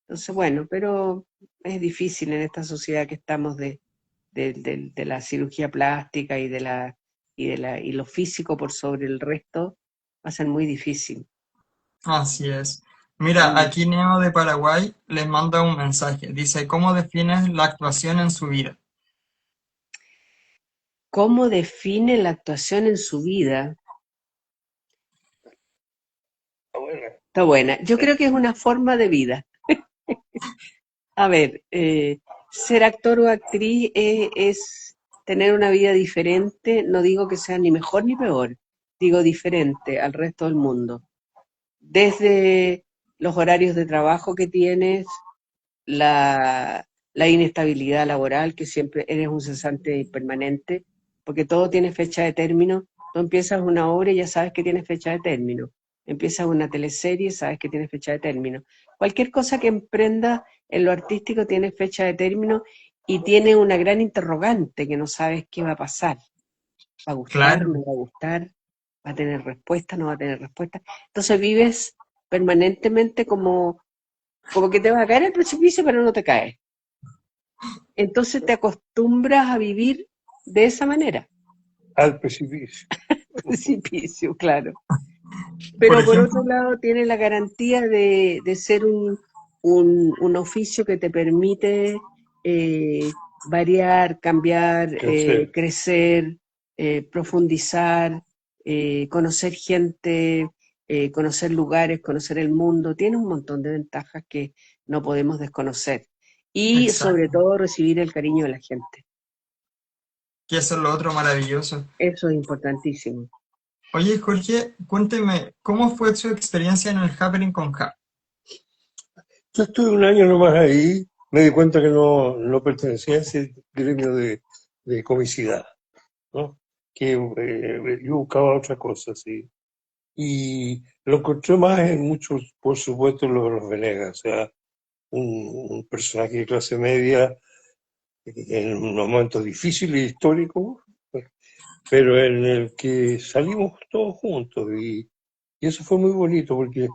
Speaker 2: Entonces, bueno, pero es difícil en esta sociedad que estamos de la cirugía plástica y lo físico por sobre el resto, va a ser muy difícil.
Speaker 1: Así es. Mira,
Speaker 2: Mm.
Speaker 1: aquí Neo de Paraguay les manda un mensaje. Dice, ¿cómo defines la actuación en su vida?
Speaker 2: ¿Cómo define la actuación en su vida?
Speaker 3: Bueno,
Speaker 2: Está buena. Yo creo que es una forma de vida. A ver, ser actor o actriz es tener una vida diferente. No digo que sea ni mejor ni peor, digo diferente al resto del mundo. Desde los horarios de trabajo que tienes, la inestabilidad laboral, que siempre eres un cesante permanente, porque todo tiene fecha de término. Tú empiezas una obra y ya sabes que tiene fecha de término. Empiezas una teleserie, sabes que tiene fecha de término. Cualquier cosa que emprendas en lo artístico tiene fecha de término y tiene una gran interrogante que no sabes qué va a pasar. ¿Va a gustar?
Speaker 1: Claro,
Speaker 2: ¿No va a gustar? ¿Va a tener respuesta? ¿No va a tener respuesta? Entonces vives permanentemente como que te vas a caer al precipicio, pero no te caes. Entonces te acostumbras a vivir de esa manera,
Speaker 3: al precipicio.
Speaker 2: precipicio, claro.
Speaker 1: por
Speaker 2: Pero por otro
Speaker 1: ejemplo,
Speaker 2: lado tiene la garantía de ser un oficio que te permite variar, cambiar,
Speaker 3: Crecer.
Speaker 2: crecer, profundizar, conocer gente, conocer lugares, conocer el mundo. Tiene un montón de ventajas que no podemos desconocer. Y sobre
Speaker 1: exacto,
Speaker 2: todo recibir el cariño de la gente.
Speaker 1: que eso es lo otro maravilloso.
Speaker 2: Eso es importantísimo.
Speaker 1: Oye, Jorge, cuénteme, ¿cómo fue su experiencia en el Happening con Ja?
Speaker 3: Yo estuve un año nomás ahí, me di cuenta que no pertenecía a ese gremio de comicidad, ¿no? Que yo buscaba otra cosa, sí. Y lo encontré más en muchos, por supuesto, los Venegas, o sea, un personaje de clase media en unos momentos difíciles e históricos, pero en el que salimos todos juntos y eso fue muy bonito porque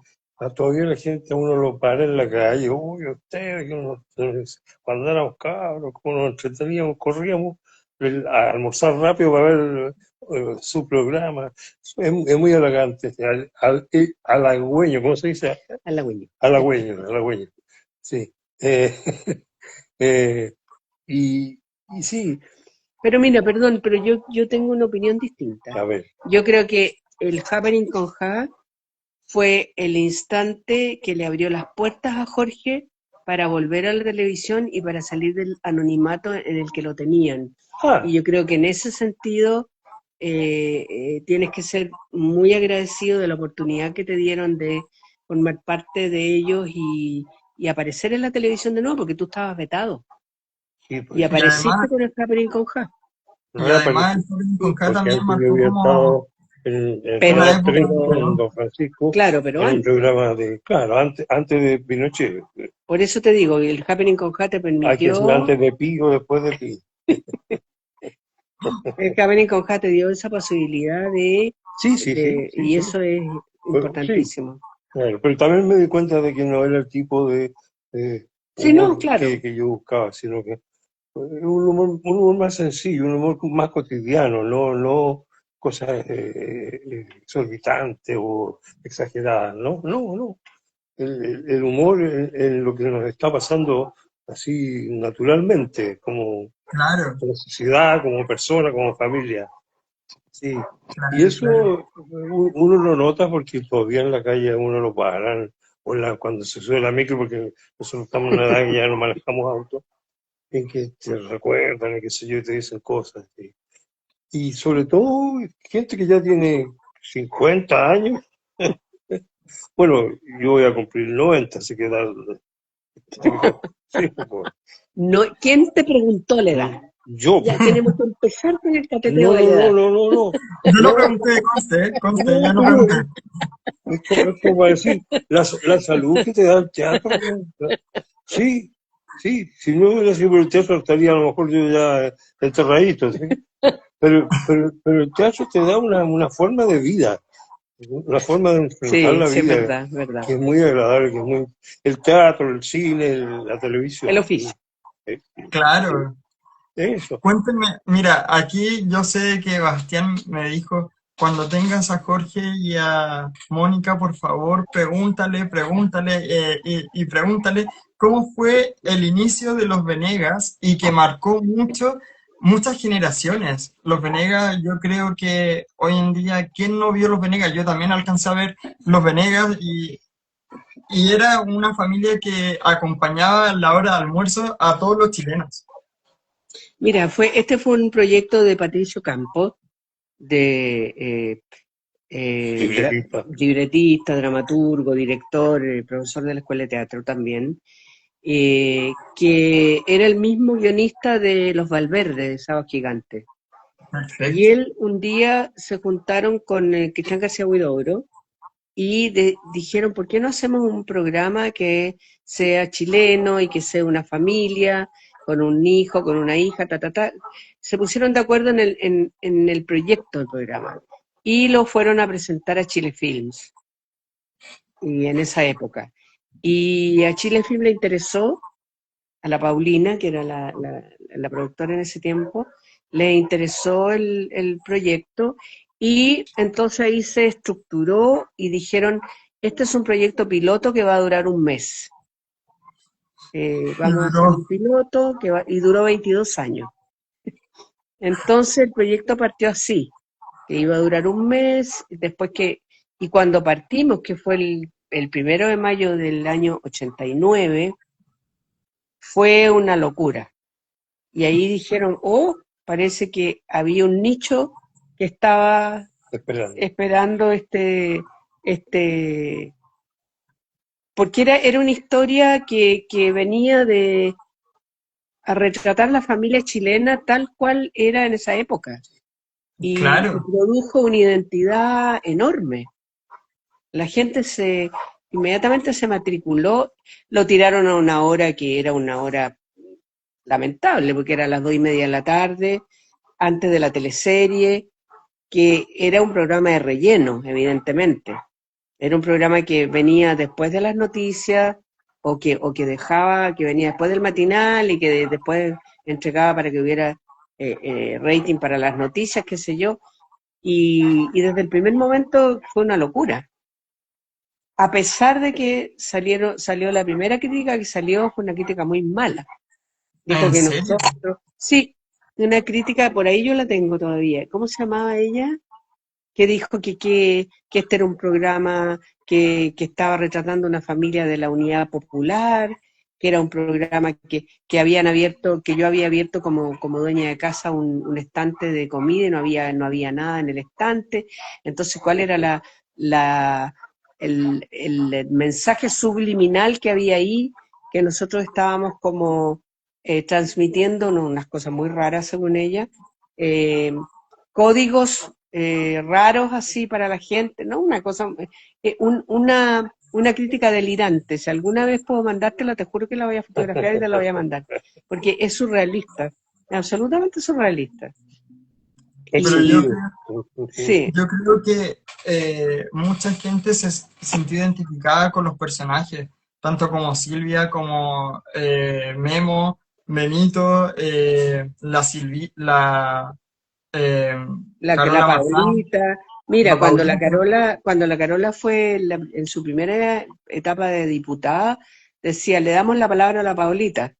Speaker 3: todavía la gente a uno lo para en la calle, uy, ustedes, cuando éramos cabros, cómo nos entreteníamos, corríamos a almorzar rápido para ver su programa. Es muy elegante, halagüeño, ¿cómo se dice?
Speaker 2: Halagüeño.
Speaker 3: Halagüeño, sí. Eh, eh, y, y sí,
Speaker 2: Pero mira, perdón, pero yo tengo una opinión distinta.
Speaker 3: a ver,
Speaker 2: Yo creo que el Happening con Ja fue el instante que le abrió las puertas a Jorge para volver a la televisión y para salir del anonimato en el que lo tenían.
Speaker 3: ah,
Speaker 2: Y yo creo que en ese sentido tienes que ser muy agradecido de la oportunidad que te dieron de formar parte de ellos y aparecer en la televisión de nuevo, porque tú estabas vetado.
Speaker 3: sí,
Speaker 2: Y
Speaker 3: pues.
Speaker 1: Y
Speaker 2: apareciste
Speaker 1: además,
Speaker 2: con el Happening con Ja.
Speaker 3: No
Speaker 1: y
Speaker 3: era
Speaker 1: además el
Speaker 3: parecido,
Speaker 1: Happening con Ja
Speaker 3: porque
Speaker 1: también
Speaker 3: antes yo
Speaker 1: marcó
Speaker 3: había
Speaker 1: como
Speaker 3: estado en
Speaker 2: Pero,
Speaker 1: una
Speaker 3: Canal
Speaker 1: época
Speaker 3: 30
Speaker 1: de
Speaker 3: con
Speaker 1: oro.
Speaker 3: Don Francisco
Speaker 2: claro, pero
Speaker 3: en un
Speaker 2: antes.
Speaker 3: programa de, claro, antes de Pinochet.
Speaker 2: Por eso te digo, el Happening con Ja te
Speaker 3: Hay que decir
Speaker 2: permitió,
Speaker 3: antes de Pi o después de Pi.
Speaker 2: el Happening con Ja te dio esa posibilidad
Speaker 3: Sí, sí, sí, sí,
Speaker 2: y
Speaker 3: sí.
Speaker 2: eso es
Speaker 3: Sí,
Speaker 2: importantísimo.
Speaker 3: claro. Pero también me di cuenta de que no era el tipo de
Speaker 2: Sí, no,
Speaker 3: humor
Speaker 2: claro.
Speaker 3: que yo buscaba, sino que un humor más sencillo, un humor más cotidiano, no cosas exorbitantes o exageradas, no. El humor en lo que nos está pasando así naturalmente, como
Speaker 1: Claro,
Speaker 3: sociedad, como persona, como familia. Sí, y
Speaker 1: claro,
Speaker 3: eso
Speaker 1: claro.
Speaker 3: uno lo nota porque todavía en la calle uno lo paran, o cuando se sube la micro, porque nosotros estamos en una edad que ya no manejamos autos, en que te recuerdan y qué sé yo, y te dicen cosas. Y sobre todo, gente que ya tiene 50 años, bueno, yo voy a cumplir 90, así que sí, pues,
Speaker 2: No, ¿quién te preguntó la edad?
Speaker 3: yo,
Speaker 2: Ya tenemos que empezar con el cateteo
Speaker 3: no,
Speaker 2: de
Speaker 3: no,
Speaker 2: la
Speaker 3: no,
Speaker 2: edad.
Speaker 3: no, no, no,
Speaker 1: Yo no
Speaker 3: no,
Speaker 1: pregunté, conste, yo
Speaker 3: no,
Speaker 1: no
Speaker 3: pero
Speaker 1: pregunté.
Speaker 3: es como para decir, la salud que te da el teatro, ¿no? Sí, sí, si no hubiera sido por el teatro estaría a lo mejor yo ya enterradito, ¿sí? Pero el teatro te da una forma de vida, una forma de enfrentar
Speaker 2: Sí,
Speaker 3: la
Speaker 2: sí, es
Speaker 3: vida
Speaker 2: verdad, es verdad.
Speaker 3: que es muy agradable, que es muy... El teatro, el cine, la
Speaker 2: El
Speaker 3: televisión,
Speaker 2: oficio.
Speaker 3: eh,
Speaker 1: Claro.
Speaker 3: eso.
Speaker 1: Cuéntenme, mira, aquí yo sé que Bastián me dijo, cuando tengas a Jorge y a Mónica, por favor, pregúntale y pregúntale cómo fue el inicio de los Venegas y que marcó muchas generaciones. Los Venegas, yo creo que hoy en día, ¿quién no vio los Venegas? Yo también alcancé a ver los Venegas y era una familia que acompañaba a la hora de almuerzo a todos los chilenos.
Speaker 2: Mira, este fue un proyecto de Patricio Campos, de
Speaker 3: Libretista.
Speaker 2: libretista, dramaturgo, director, profesor de la Escuela de Teatro también, que era el mismo guionista de Los Valverde, de Sábado Gigante. Y
Speaker 1: Perfecto.
Speaker 2: él un día se juntaron con Cristian García Huidobro y dijeron, ¿por qué no hacemos un programa que sea chileno y que sea una familia, con un hijo, con una hija, ta, ta, ta? Se pusieron de acuerdo en el proyecto del programa y lo fueron a presentar a Chile Films y en esa época. Y a Chile Film le interesó, a la Paulina, que era la productora en ese tiempo, le interesó el proyecto y entonces ahí se estructuró y dijeron, este es un proyecto piloto que va a durar un mes.
Speaker 1: Y
Speaker 2: Vamos a hacer un
Speaker 1: duró.
Speaker 2: piloto y duró 22 años. Entonces el proyecto partió así, que iba a durar un mes, y cuando partimos, que fue el 1 de mayo del año 89, fue una locura. Y ahí dijeron, oh, parece que había un nicho que estaba esperando porque era una historia que venía a retratar la familia chilena tal cual era en esa época. Y
Speaker 1: Claro.
Speaker 2: produjo una identidad enorme. La gente inmediatamente se matriculó, lo tiraron a una hora que era una hora lamentable, porque era a las 2:30 de la tarde, antes de la teleserie, que era un programa de relleno, evidentemente. Era un programa que venía después de las noticias, o que dejaba, que venía después del matinal y que después entregaba para que hubiera rating para las noticias, qué sé yo. Y desde el primer momento fue una locura. A pesar de que salió la primera crítica que salió, fue una crítica muy mala. Dijo
Speaker 1: ¿En
Speaker 2: que
Speaker 1: serio?
Speaker 2: nosotros, sí, una crítica, por ahí yo la tengo todavía. ¿Cómo se llamaba ella? Que dijo que este era un programa que estaba retratando una familia de la Unidad Popular, que era un programa que habían abierto, que yo había abierto como dueña de casa un estante de comida y no había nada en el estante. Entonces, ¿cuál era el mensaje subliminal que había ahí? Que nosotros estábamos como transmitiendo unas cosas muy raras, según ella, códigos raros así para la gente, ¿no? Una cosa, una crítica delirante. Si alguna vez puedo mandártela, te juro que la voy a fotografiar y te la voy a mandar, porque es surrealista, absolutamente surrealista.
Speaker 1: Pero yo,
Speaker 2: Y sí,
Speaker 1: yo creo que mucha gente se sintió identificada con los personajes, tanto como Silvia, como Memo, Benito, eh,
Speaker 2: la
Speaker 1: Carola Marzán,
Speaker 2: Paulita. Mira,
Speaker 1: la Paulita.
Speaker 2: cuando la Carola fue en su primera etapa de diputada, decía, le damos la palabra a la Paulita.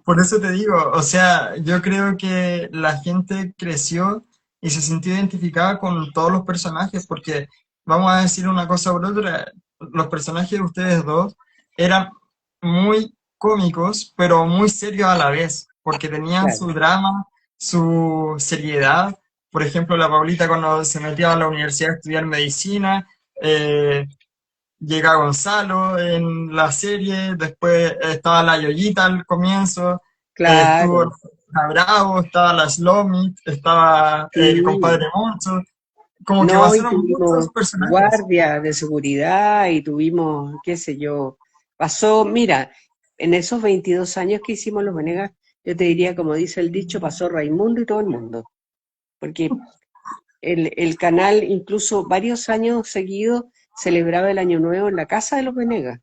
Speaker 1: Por eso te digo, o sea, yo creo que la gente creció y se sintió identificada con todos los personajes, porque vamos a decir una cosa por otra, los personajes de ustedes dos eran muy cómicos, pero muy serios a la vez, porque tenían
Speaker 2: Claro.
Speaker 1: su drama, su seriedad. Por ejemplo, la Paulita cuando se metió a la universidad a estudiar medicina, eh, llega Gonzalo en la serie, después estaba la Yoyita al comienzo, estuvo
Speaker 2: Claro,
Speaker 1: la Bravo, estaba la Slomit, estaba el
Speaker 2: sí.
Speaker 1: compadre Moncho, como que
Speaker 2: No, y
Speaker 1: pasaron muchos
Speaker 2: tuvimos
Speaker 1: personajes.
Speaker 2: guardia de seguridad y tuvimos, qué sé yo, pasó, mira, en esos 22 años que hicimos Los Venegas, yo te diría, como dice el dicho, pasó Raimundo y todo el mundo, porque el canal incluso varios años seguidos celebraba el Año Nuevo en la casa de Los Venegas.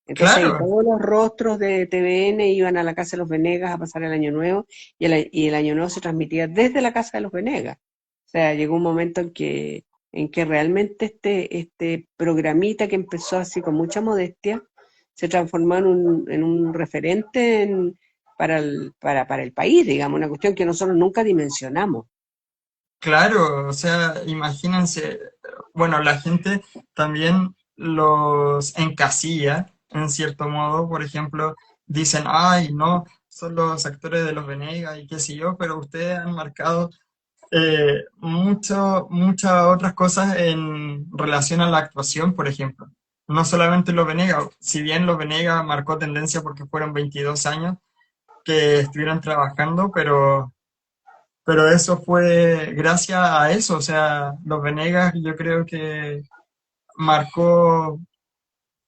Speaker 2: Entonces ahí
Speaker 1: Claro,
Speaker 2: todos los rostros de TVN iban a la casa de Los Venegas a pasar el Año Nuevo y el Año Nuevo se transmitía desde la casa de Los Venegas. O sea, llegó un momento en que realmente este programita que empezó así con mucha modestia se transformó en un referente para el país, digamos, una cuestión que nosotros nunca dimensionamos.
Speaker 1: claro, o sea, imagínense, bueno, la gente también los encasilla, en cierto modo, por ejemplo, dicen, ay, no, son los actores de los Venegas y qué sé yo, pero ustedes han marcado muchas otras cosas en relación a la actuación, por ejemplo. No solamente Los Venegas, si bien Los Venegas marcó tendencia porque fueron 22 años que estuvieron trabajando, pero eso fue gracias a eso, o sea, Los Venegas yo creo que marcó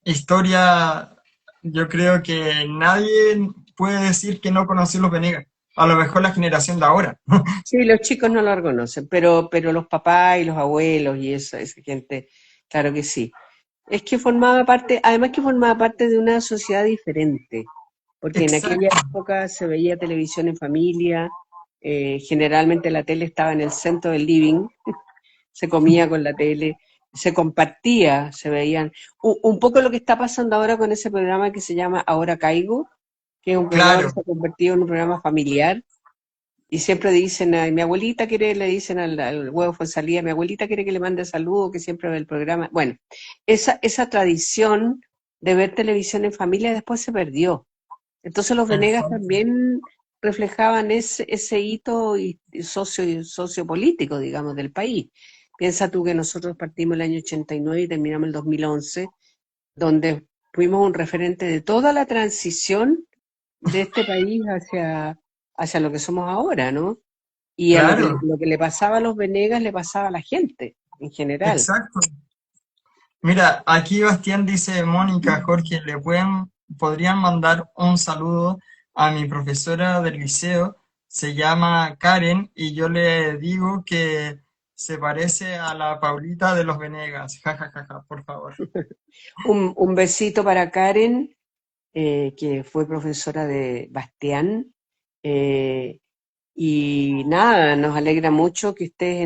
Speaker 1: historia, yo creo que nadie puede decir que no conoció Los Venegas, a lo mejor la generación de ahora.
Speaker 2: Sí, los chicos no lo reconocen, pero los papás y los abuelos y esa gente, claro que sí. Es que formaba parte, además que formaba parte de una sociedad diferente, porque en aquella
Speaker 1: Exacto,
Speaker 2: época se veía televisión en familia, generalmente la tele estaba en el centro del living, se comía con la tele, se compartía, se veían. Un poco lo que está pasando ahora con ese programa que se llama Ahora Caigo, que es un programa que
Speaker 1: claro.
Speaker 2: se ha convertido en un programa familiar y siempre dicen, ay, mi abuelita quiere, le dicen al huevo fue salida, mi abuelita quiere que le mande saludos, que siempre ve el programa. Bueno, esa tradición de ver televisión en familia después se perdió. Entonces los Venegas
Speaker 1: Exacto.
Speaker 2: también reflejaban ese hito sociopolítico, digamos, del país. Piensa tú que nosotros partimos el año 89 y terminamos el 2011, donde fuimos un referente de toda la transición de este país hacia lo que somos ahora, ¿no? Y a
Speaker 1: Claro,
Speaker 2: lo que le pasaba a los Venegas le pasaba a la gente en general.
Speaker 1: exacto. Mira, aquí Bastián dice, Mónica, Jorge, podrían mandar un saludo a mi profesora del liceo, se llama Karen, y yo le digo que se parece a la Paulita de los Venegas. Ja, ja, ja, ja, por favor.
Speaker 2: Un besito para Karen, que fue profesora de Bastián. eh, y nada, nos alegra mucho que estés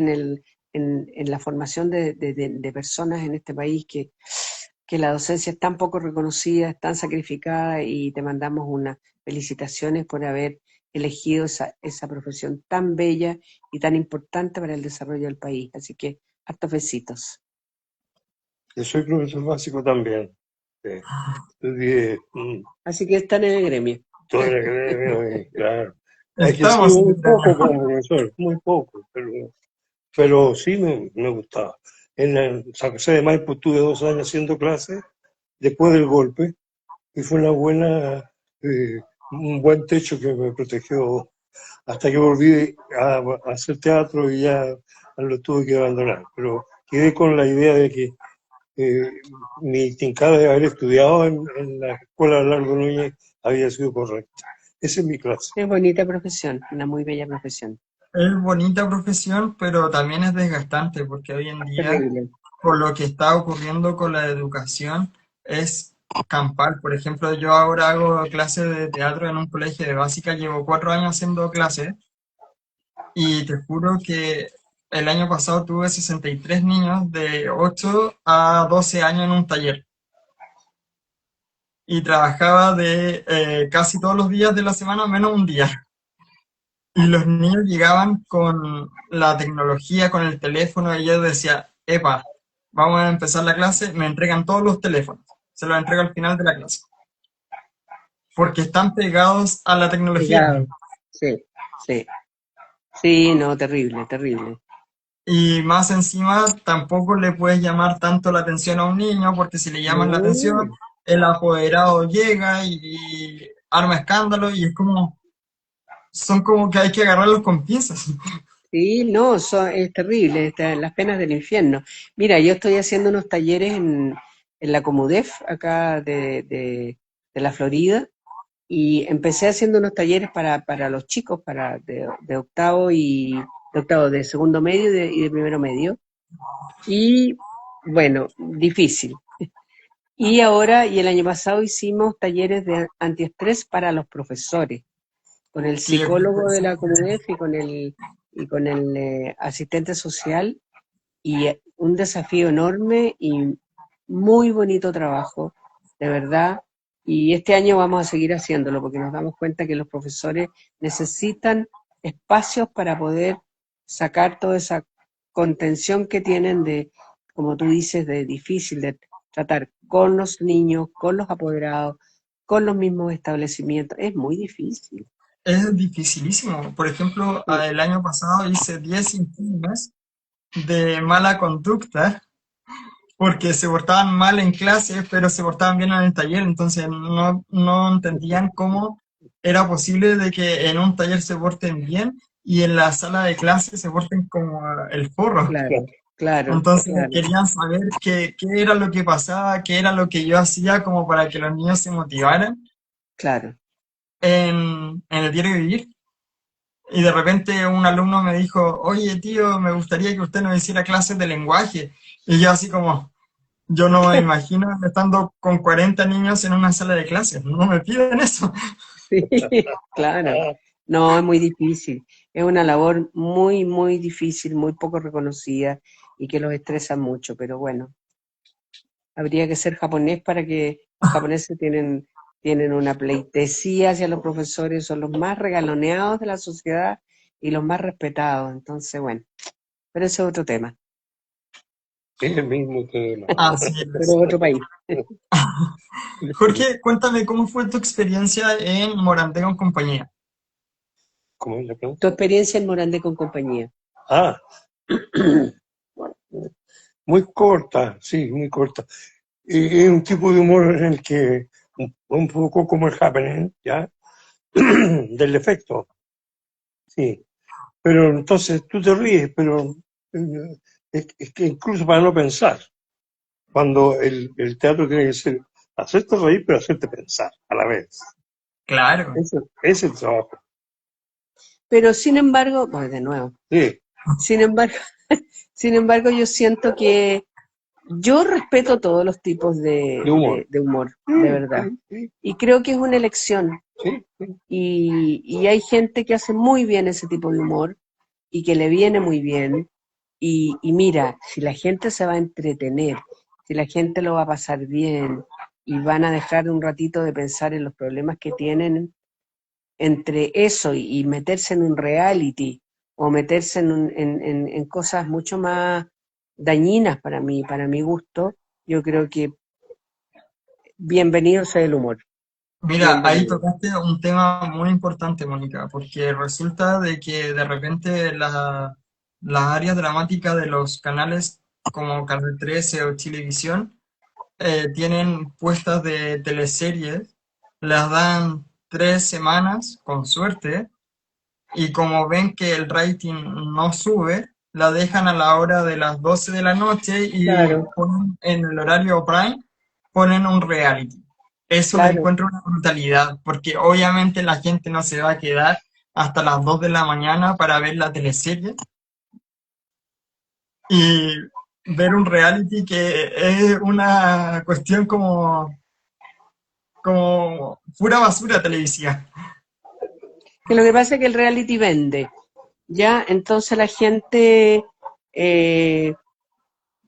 Speaker 2: en la formación de personas en este país que la docencia es tan poco reconocida, es tan sacrificada y te mandamos unas felicitaciones por haber elegido esa profesión tan bella y tan importante para el desarrollo del país. Así que, hartos besitos.
Speaker 3: Yo soy profesor básico también. Estudié
Speaker 2: Así que están en el gremio.
Speaker 3: todo el gremio, y claro. He ejercido
Speaker 1: Estamos en
Speaker 3: muy
Speaker 1: el
Speaker 3: poco
Speaker 1: gremio.
Speaker 3: como profesor, muy poco, pero sí me gustaba. En San José de Maipo tuve 2 años haciendo clases después del golpe y fue un buen techo que me protegió hasta que volví a hacer teatro y ya lo tuve que abandonar. Pero quedé con la idea de que eh, mi tincada de haber estudiado en la escuela de Largo Núñez había sido correcta. Esa es mi clase.
Speaker 2: Es bonita profesión, una muy bella profesión.
Speaker 1: Es bonita profesión, pero también es desgastante, porque hoy en día,
Speaker 2: Terrible.
Speaker 1: con lo que está ocurriendo con la educación, es campal. Por ejemplo, yo ahora hago clases de teatro en un colegio de básica, llevo 4 años haciendo clases. Y te juro que el año pasado tuve 63 niños de 8 a 12 años en un taller. y trabajaba de casi todos los días de la semana, menos un día. Y los niños llegaban con la tecnología, con el teléfono, y yo decía, epa, vamos a empezar la clase, me entregan todos los teléfonos, se los entrego al final de la clase, porque están pegados a la tecnología.
Speaker 2: Pegado. Sí, sí. Sí, no, terrible, terrible.
Speaker 1: Y más encima, tampoco le puedes llamar tanto la atención a un niño, porque si le llaman la atención, el apoderado llega y arma escándalo, y es como, son como que hay que agarrarlos con pinzas.
Speaker 2: Sí, no, es terrible, las penas del infierno. Mira, yo estoy haciendo unos talleres en la Comudef, acá de la Florida, y empecé haciendo unos talleres para los chicos, de octavo de segundo medio y de primero medio. Y bueno, difícil. Y el año pasado hicimos talleres de antiestrés para los profesores, con el
Speaker 1: Sí,
Speaker 2: psicólogo de la Comudef y con el asistente social, y un desafío enorme y muy bonito trabajo, de verdad. Y este año vamos a seguir haciéndolo porque nos damos cuenta que los profesores necesitan espacios para poder sacar toda esa contención que tienen de, como tú dices, de difícil de tratar con los niños, con los apoderados, con los mismos establecimientos. Es muy difícil.
Speaker 1: es dificilísimo. Por ejemplo,
Speaker 2: Sí,
Speaker 1: el año pasado hice 10 informes de mala conducta porque se portaban mal en clase, pero se portaban bien en el taller, entonces no entendían cómo era posible de que en un taller se porten bien y en la sala de clase se porten como el forro.
Speaker 2: claro, claro,
Speaker 1: Entonces
Speaker 2: claro,
Speaker 1: querían saber qué era lo que pasaba, qué era lo que yo hacía como para que los niños se motivaran
Speaker 2: claro.
Speaker 1: en el diario vivir. Y de repente un alumno me dijo, oye tío, me gustaría que usted nos hiciera clases de lenguaje. Y yo así como, yo no me imagino estando con 40 niños en una sala de clases, no me piden eso.
Speaker 2: Sí, claro. No, es muy difícil. Es una labor muy, muy difícil, muy poco reconocida y que los estresa mucho, pero bueno, habría que ser japonés para que los japoneses tienen una pleitesía hacia los profesores, son los más regaloneados de la sociedad y los más respetados. Entonces, bueno, pero ese es otro tema,
Speaker 3: Es el mismo tema.
Speaker 1: Así
Speaker 2: pero
Speaker 1: es.
Speaker 2: otro país.
Speaker 1: Jorge, cuéntame cómo fue tu experiencia en Morandé con compañía.
Speaker 3: ¿Cómo es la pregunta?
Speaker 2: Tu experiencia en Morandé con compañía.
Speaker 3: Ah, muy corta, sí, muy corta. Y es un tipo de humor en el que, un poco como el happening, ¿ya? Del efecto, sí. Pero entonces tú te ríes, pero es que incluso para no pensar, cuando el teatro tiene que ser hacerte reír, pero hacerte pensar a la vez.
Speaker 1: Claro.
Speaker 3: Ese es el trabajo.
Speaker 2: Pero sin embargo, bueno, de nuevo,
Speaker 3: Sí,
Speaker 2: sin embargo, sin embargo, yo siento que yo respeto todos los tipos
Speaker 3: de humor.
Speaker 2: de humor, de verdad.
Speaker 3: Sí,
Speaker 2: Y creo que es una elección.
Speaker 3: sí.
Speaker 2: Y hay gente que hace muy bien ese tipo de humor y que le viene muy bien. Y mira, si la gente se va a entretener, si la gente lo va a pasar bien y van a dejar un ratito de pensar en los problemas que tienen entre eso y meterse en un reality o meterse en cosas mucho más dañinas para mi gusto, yo creo que bienvenido sea el humor.
Speaker 1: Mira, ahí
Speaker 2: Bienvenido.
Speaker 1: tocaste un tema muy importante, Mónica, porque resulta de que de repente las áreas dramáticas de los canales como Canal 13 o Chilevisión tienen puestas de teleseries, las dan 3 semanas, con suerte, y como ven que el rating no sube, la dejan a la hora de las 12 de la noche y
Speaker 2: Claro,
Speaker 1: ponen en el horario prime, ponen un reality. Eso le
Speaker 2: claro.
Speaker 1: encuentro una brutalidad, porque obviamente la gente no se va a quedar hasta las 2 de la mañana para ver la teleserie y ver un reality que es una cuestión como pura basura televisiva.
Speaker 2: Que lo que pasa es que el reality vende, ¿ya? Entonces la gente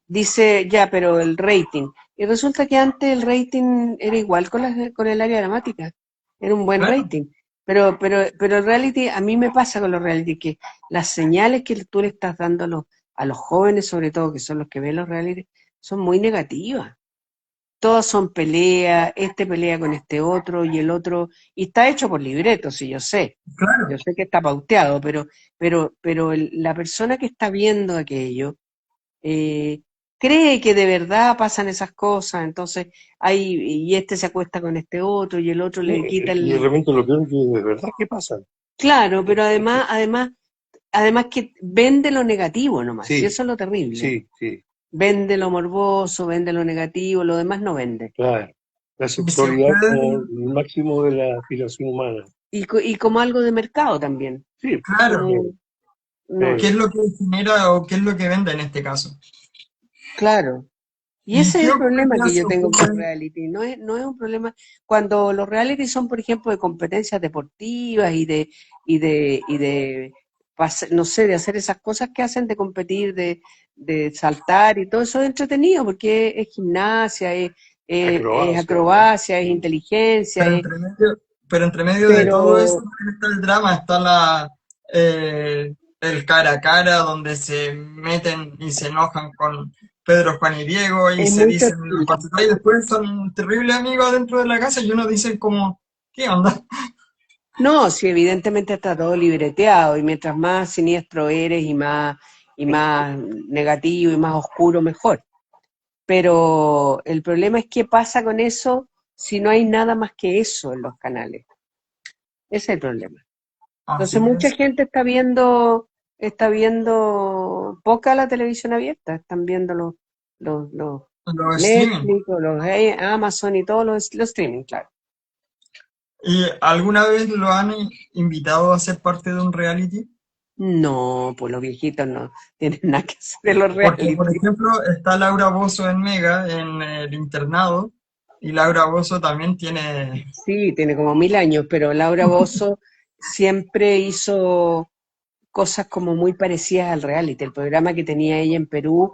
Speaker 2: dice, ya, pero el rating. Y resulta que antes el rating era igual con el área dramática. Era un buen
Speaker 1: Claro,
Speaker 2: rating. Pero el reality, a mí me pasa con los reality, que las señales que tú le estás dando a los jóvenes, sobre todo, que son los que ven los reality, son muy negativas. Todas son peleas, este pelea con este otro y el otro, y está hecho por libretos, sí, yo
Speaker 1: claro.
Speaker 2: sé que está pauteado, pero la persona que está viendo aquello eh, cree que de verdad pasan esas cosas, entonces y este se acuesta con este otro y el otro le quita
Speaker 3: Y de
Speaker 2: el...
Speaker 3: repente lo peor es que de verdad que pasan.
Speaker 2: Claro, pero además que vende lo negativo nomás, y
Speaker 3: Sí,
Speaker 2: eso es lo terrible.
Speaker 3: sí, sí,
Speaker 2: Vende lo morboso, vende lo negativo, lo demás no vende.
Speaker 3: claro. La
Speaker 1: Y si
Speaker 3: sexualidad como
Speaker 1: ustedes,
Speaker 3: el máximo de la aspiración humana.
Speaker 2: Y como algo de mercado también.
Speaker 3: Sí,
Speaker 1: claro,
Speaker 2: No, no,
Speaker 1: ¿qué es lo que genera o qué es lo que vende en este caso?
Speaker 2: claro. Y
Speaker 1: ¿Y
Speaker 2: ese
Speaker 1: qué
Speaker 2: es el problema
Speaker 1: ocurriría
Speaker 2: que
Speaker 1: si
Speaker 2: yo tengo con los
Speaker 1: ocurre?
Speaker 2: reality. No es un problema. Cuando los reality son, por ejemplo, de competencias deportivas no sé, de hacer esas cosas que hacen de competir, de saltar y todo eso es entretenido porque es gimnasia, es
Speaker 3: acrobacia.
Speaker 2: acrobacia, es inteligencia,
Speaker 1: Pero entre medio, pero entre medio de todo eso
Speaker 2: pero
Speaker 1: también está el drama, está el cara a cara donde se meten y se enojan con Pedro, Juan y Diego y
Speaker 2: es
Speaker 1: se
Speaker 2: muy
Speaker 1: dicen las pasadas y después son terribles amigos dentro de la casa y uno dice como, ¿qué onda?
Speaker 2: No, sí, evidentemente está todo libreteado y mientras más siniestro eres y más negativo y más oscuro, mejor. Pero el problema es qué pasa con eso si no hay nada más que eso en los canales. Ese es el problema.
Speaker 1: Así
Speaker 2: Entonces mucha
Speaker 1: es,
Speaker 2: gente está viendo poca la televisión abierta, están viendo los
Speaker 1: los streaming.
Speaker 2: Netflix o los Amazon y todos los streaming, claro.
Speaker 1: ¿Y alguna vez lo han invitado a ser parte de un reality?
Speaker 2: No, pues los viejitos no tienen nada que hacer en los
Speaker 1: Porque, por
Speaker 2: reality.
Speaker 1: ejemplo, está Laura Bozzo en Mega, en el internado, y Laura Bozzo también tiene.
Speaker 2: Sí, tiene como 1000 años, pero Laura Bozzo siempre hizo cosas como muy parecidas al reality, el programa que tenía ella en Perú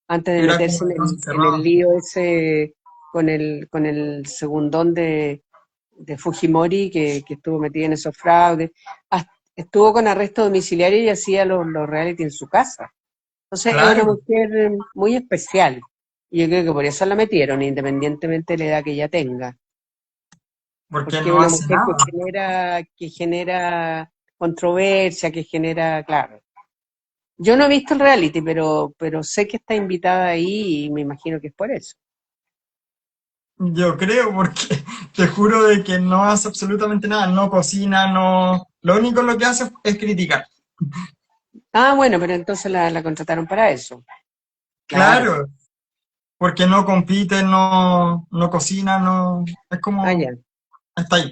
Speaker 2: antes de
Speaker 1: Era como
Speaker 2: meterse
Speaker 1: de caso
Speaker 2: en el
Speaker 1: cerrado.
Speaker 2: lío ese con el segundón de Fujimori que estuvo metida en esos fraudes. Estuvo con arresto domiciliario y hacía los reality en su casa. Entonces es una
Speaker 1: Claro,
Speaker 2: mujer muy especial. Y yo creo que por eso la metieron, independientemente de la edad que ella tenga.
Speaker 1: porque
Speaker 2: Porque es
Speaker 1: no
Speaker 2: una
Speaker 1: hace
Speaker 2: mujer que
Speaker 1: nada.
Speaker 2: genera controversia, que genera, claro. Yo no he visto el reality, pero sé que está invitada ahí y me imagino que es por eso.
Speaker 1: Yo creo, porque te juro de que no hace absolutamente nada, no cocina, no. Lo único lo que hace es criticar.
Speaker 2: Ah, bueno, pero entonces la contrataron para eso. Claro.
Speaker 1: Claro, porque no compite, no cocina, no. Es
Speaker 2: Ah,
Speaker 1: como.
Speaker 2: ya.
Speaker 1: Está ahí.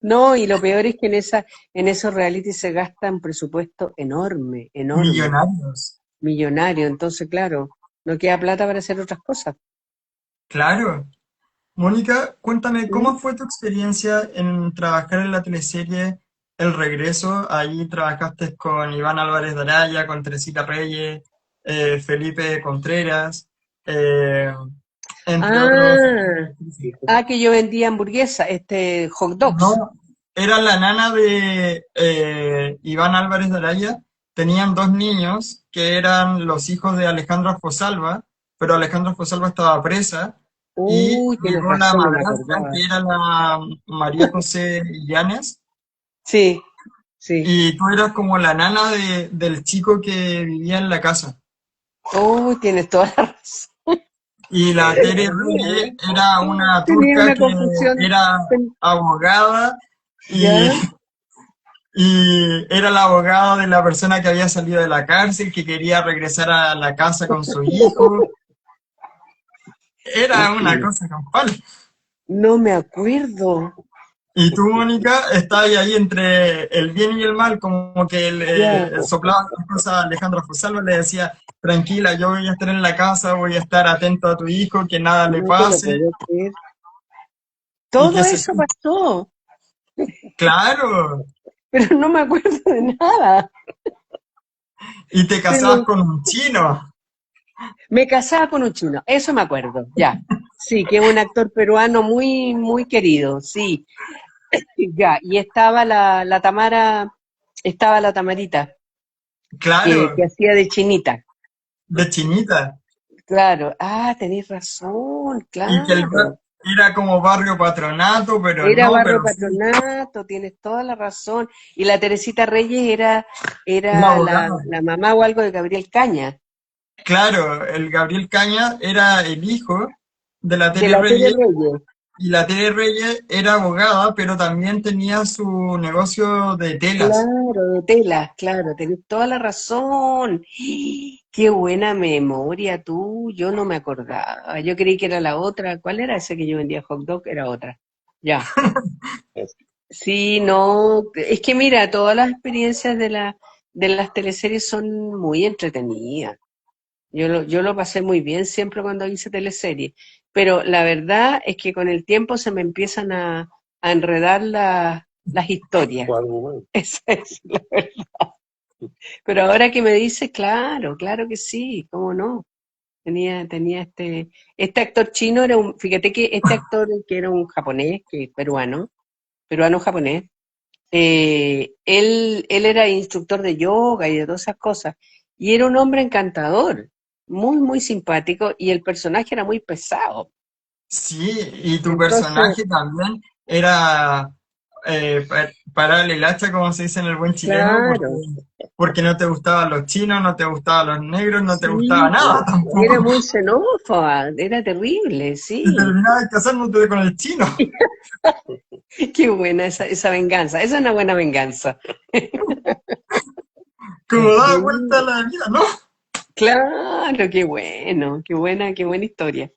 Speaker 2: No, y lo peor es que en esos reality se gasta un presupuesto enorme, enorme,
Speaker 1: Millonarios.
Speaker 2: millonario. Entonces, claro, no queda plata para hacer otras cosas.
Speaker 1: Claro. Mónica, cuéntame,
Speaker 2: ¿Mm?
Speaker 1: ¿cómo fue tu experiencia en trabajar en la teleserie El Regreso? Ahí trabajaste con Iván Álvarez de Araya, con Teresita Reyes, Felipe Contreras, eh, entre otros.
Speaker 2: Ah, que yo vendía hamburguesa, hot dogs.
Speaker 1: No, era la nana de Iván Álvarez de Araya. Tenían dos niños que eran los hijos de Alejandra Fosalva, pero Alejandra Fosalva estaba presa y
Speaker 2: Uy, tienes
Speaker 1: llegó la
Speaker 2: razón, no me
Speaker 1: madrastra,
Speaker 2: acordaba.
Speaker 1: que era la María José Llanes,
Speaker 2: Sí, sí.
Speaker 1: y tú eras como la nana del chico que vivía en la casa.
Speaker 2: Uy, tienes toda la razón.
Speaker 1: Y la Tere Reyes era una
Speaker 2: Tenía
Speaker 1: turca
Speaker 2: una
Speaker 1: que
Speaker 2: confusión.
Speaker 1: era abogada y
Speaker 2: ¿Ya?
Speaker 1: Y era el abogado de la persona que había salido de la cárcel, que quería regresar a la casa con su hijo. Era una cosa campal.
Speaker 2: No me acuerdo.
Speaker 1: Y tú, Mónica, estabas ahí entre el bien y el mal, como que
Speaker 2: Ya.
Speaker 1: le soplaba las cosas a Alejandro Fusalva, le decía, tranquila, yo voy a estar en la casa, voy a estar atento a tu hijo, que nada le
Speaker 2: No te lo
Speaker 1: pase,
Speaker 2: puedo creer.
Speaker 1: y
Speaker 2: Todo
Speaker 1: qué sé
Speaker 2: eso
Speaker 1: yo.
Speaker 2: pasó,
Speaker 1: Claro,
Speaker 2: pero no me acuerdo de nada.
Speaker 1: y te
Speaker 2: Se
Speaker 1: casabas
Speaker 2: me-
Speaker 1: con un chino.
Speaker 2: Me casaba con un chino, eso me acuerdo, ya. Sí, que es un actor peruano muy, muy querido, sí. Ya, y estaba la Tamara, estaba la Tamarita, que
Speaker 1: Claro,
Speaker 2: hacía de chinita.
Speaker 1: de chinita.
Speaker 2: Claro, ah, tenéis razón,
Speaker 1: Y que
Speaker 2: claro.
Speaker 1: era como barrio patronato, pero
Speaker 2: Era
Speaker 1: no,
Speaker 2: Barrio
Speaker 1: pero sí,
Speaker 2: Patronato, tienes toda la razón. Y la Teresita Reyes era,
Speaker 1: una
Speaker 2: era
Speaker 1: abogada.
Speaker 2: la mamá o algo de Gabriel Caña,
Speaker 1: Claro, el Gabriel Caña era el hijo de la
Speaker 2: de
Speaker 1: Tere
Speaker 2: la Tere
Speaker 1: Reyes,
Speaker 2: Reyes.
Speaker 1: y la Tere Reyes era abogada, pero también tenía su negocio de telas.
Speaker 2: Claro, de telas, claro, tenés toda la razón. Qué buena memoria tú, yo no me acordaba. Yo creí que era la otra. ¿Cuál era ese que yo vendía hot dog? Era otra. Ya. Sí, no, es que mira, todas las experiencias de las teleseries son muy entretenidas. Yo lo pasé muy bien siempre cuando hice teleseries, pero la verdad es que con el tiempo se me empiezan a enredar las historias.
Speaker 3: O algo bueno.
Speaker 2: Esa es la verdad. Pero ahora que me dice, claro, claro que sí, cómo no. Tenía este actor chino era fíjate que este actor que era un japonés, que es peruano japonés, él era instructor de yoga y de todas esas cosas, y era un hombre encantador, muy, muy simpático, y el personaje era muy pesado.
Speaker 1: Sí, y tu
Speaker 2: Entonces,
Speaker 1: personaje también era pararle el hacha, como se dice en el buen chileno,
Speaker 2: claro,
Speaker 1: porque no te gustaban los chinos, no te gustaban los negros, no te gustaba
Speaker 2: sí,
Speaker 1: nada
Speaker 2: po,
Speaker 1: tampoco.
Speaker 2: era muy xenófoba, era terrible,
Speaker 1: Y
Speaker 2: sí.
Speaker 1: terminabas casándote con el chino.
Speaker 2: Qué buena esa venganza, esa es una buena venganza.
Speaker 1: Como daba vuelta a
Speaker 2: Sí,
Speaker 1: la vida, ¿no?
Speaker 2: claro, qué bueno, qué buena historia.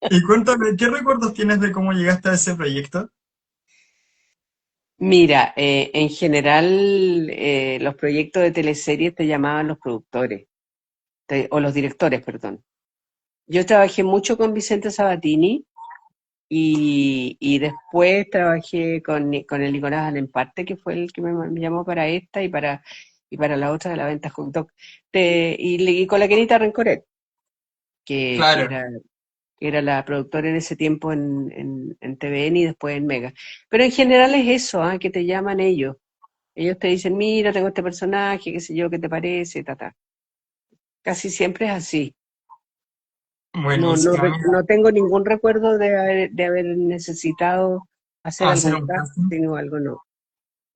Speaker 1: Y cuéntame, ¿qué recuerdos tienes de cómo llegaste a ese proyecto?
Speaker 2: Mira, en general los proyectos de teleseries te llamaban los productores, o los directores, perdón. Yo trabajé mucho con Vicente Sabatini y después trabajé con el Nicolás Alemparte, que fue el que me llamó para esta y para la otra de la venta Hot Dog. Y con la Kenita Rencoret, que
Speaker 1: Claro,
Speaker 2: era la productora en ese tiempo en TVN y después en Mega. Pero en general es eso, que te llaman ellos. Ellos te dicen, mira, tengo este personaje, qué sé yo, qué te parece, ta, ta. Casi siempre es así. No, no,
Speaker 1: buenísimo. Mira,
Speaker 2: no tengo ningún recuerdo de haber necesitado hacer
Speaker 1: hacer
Speaker 2: algún
Speaker 1: un casting.
Speaker 2: casting o algo, no.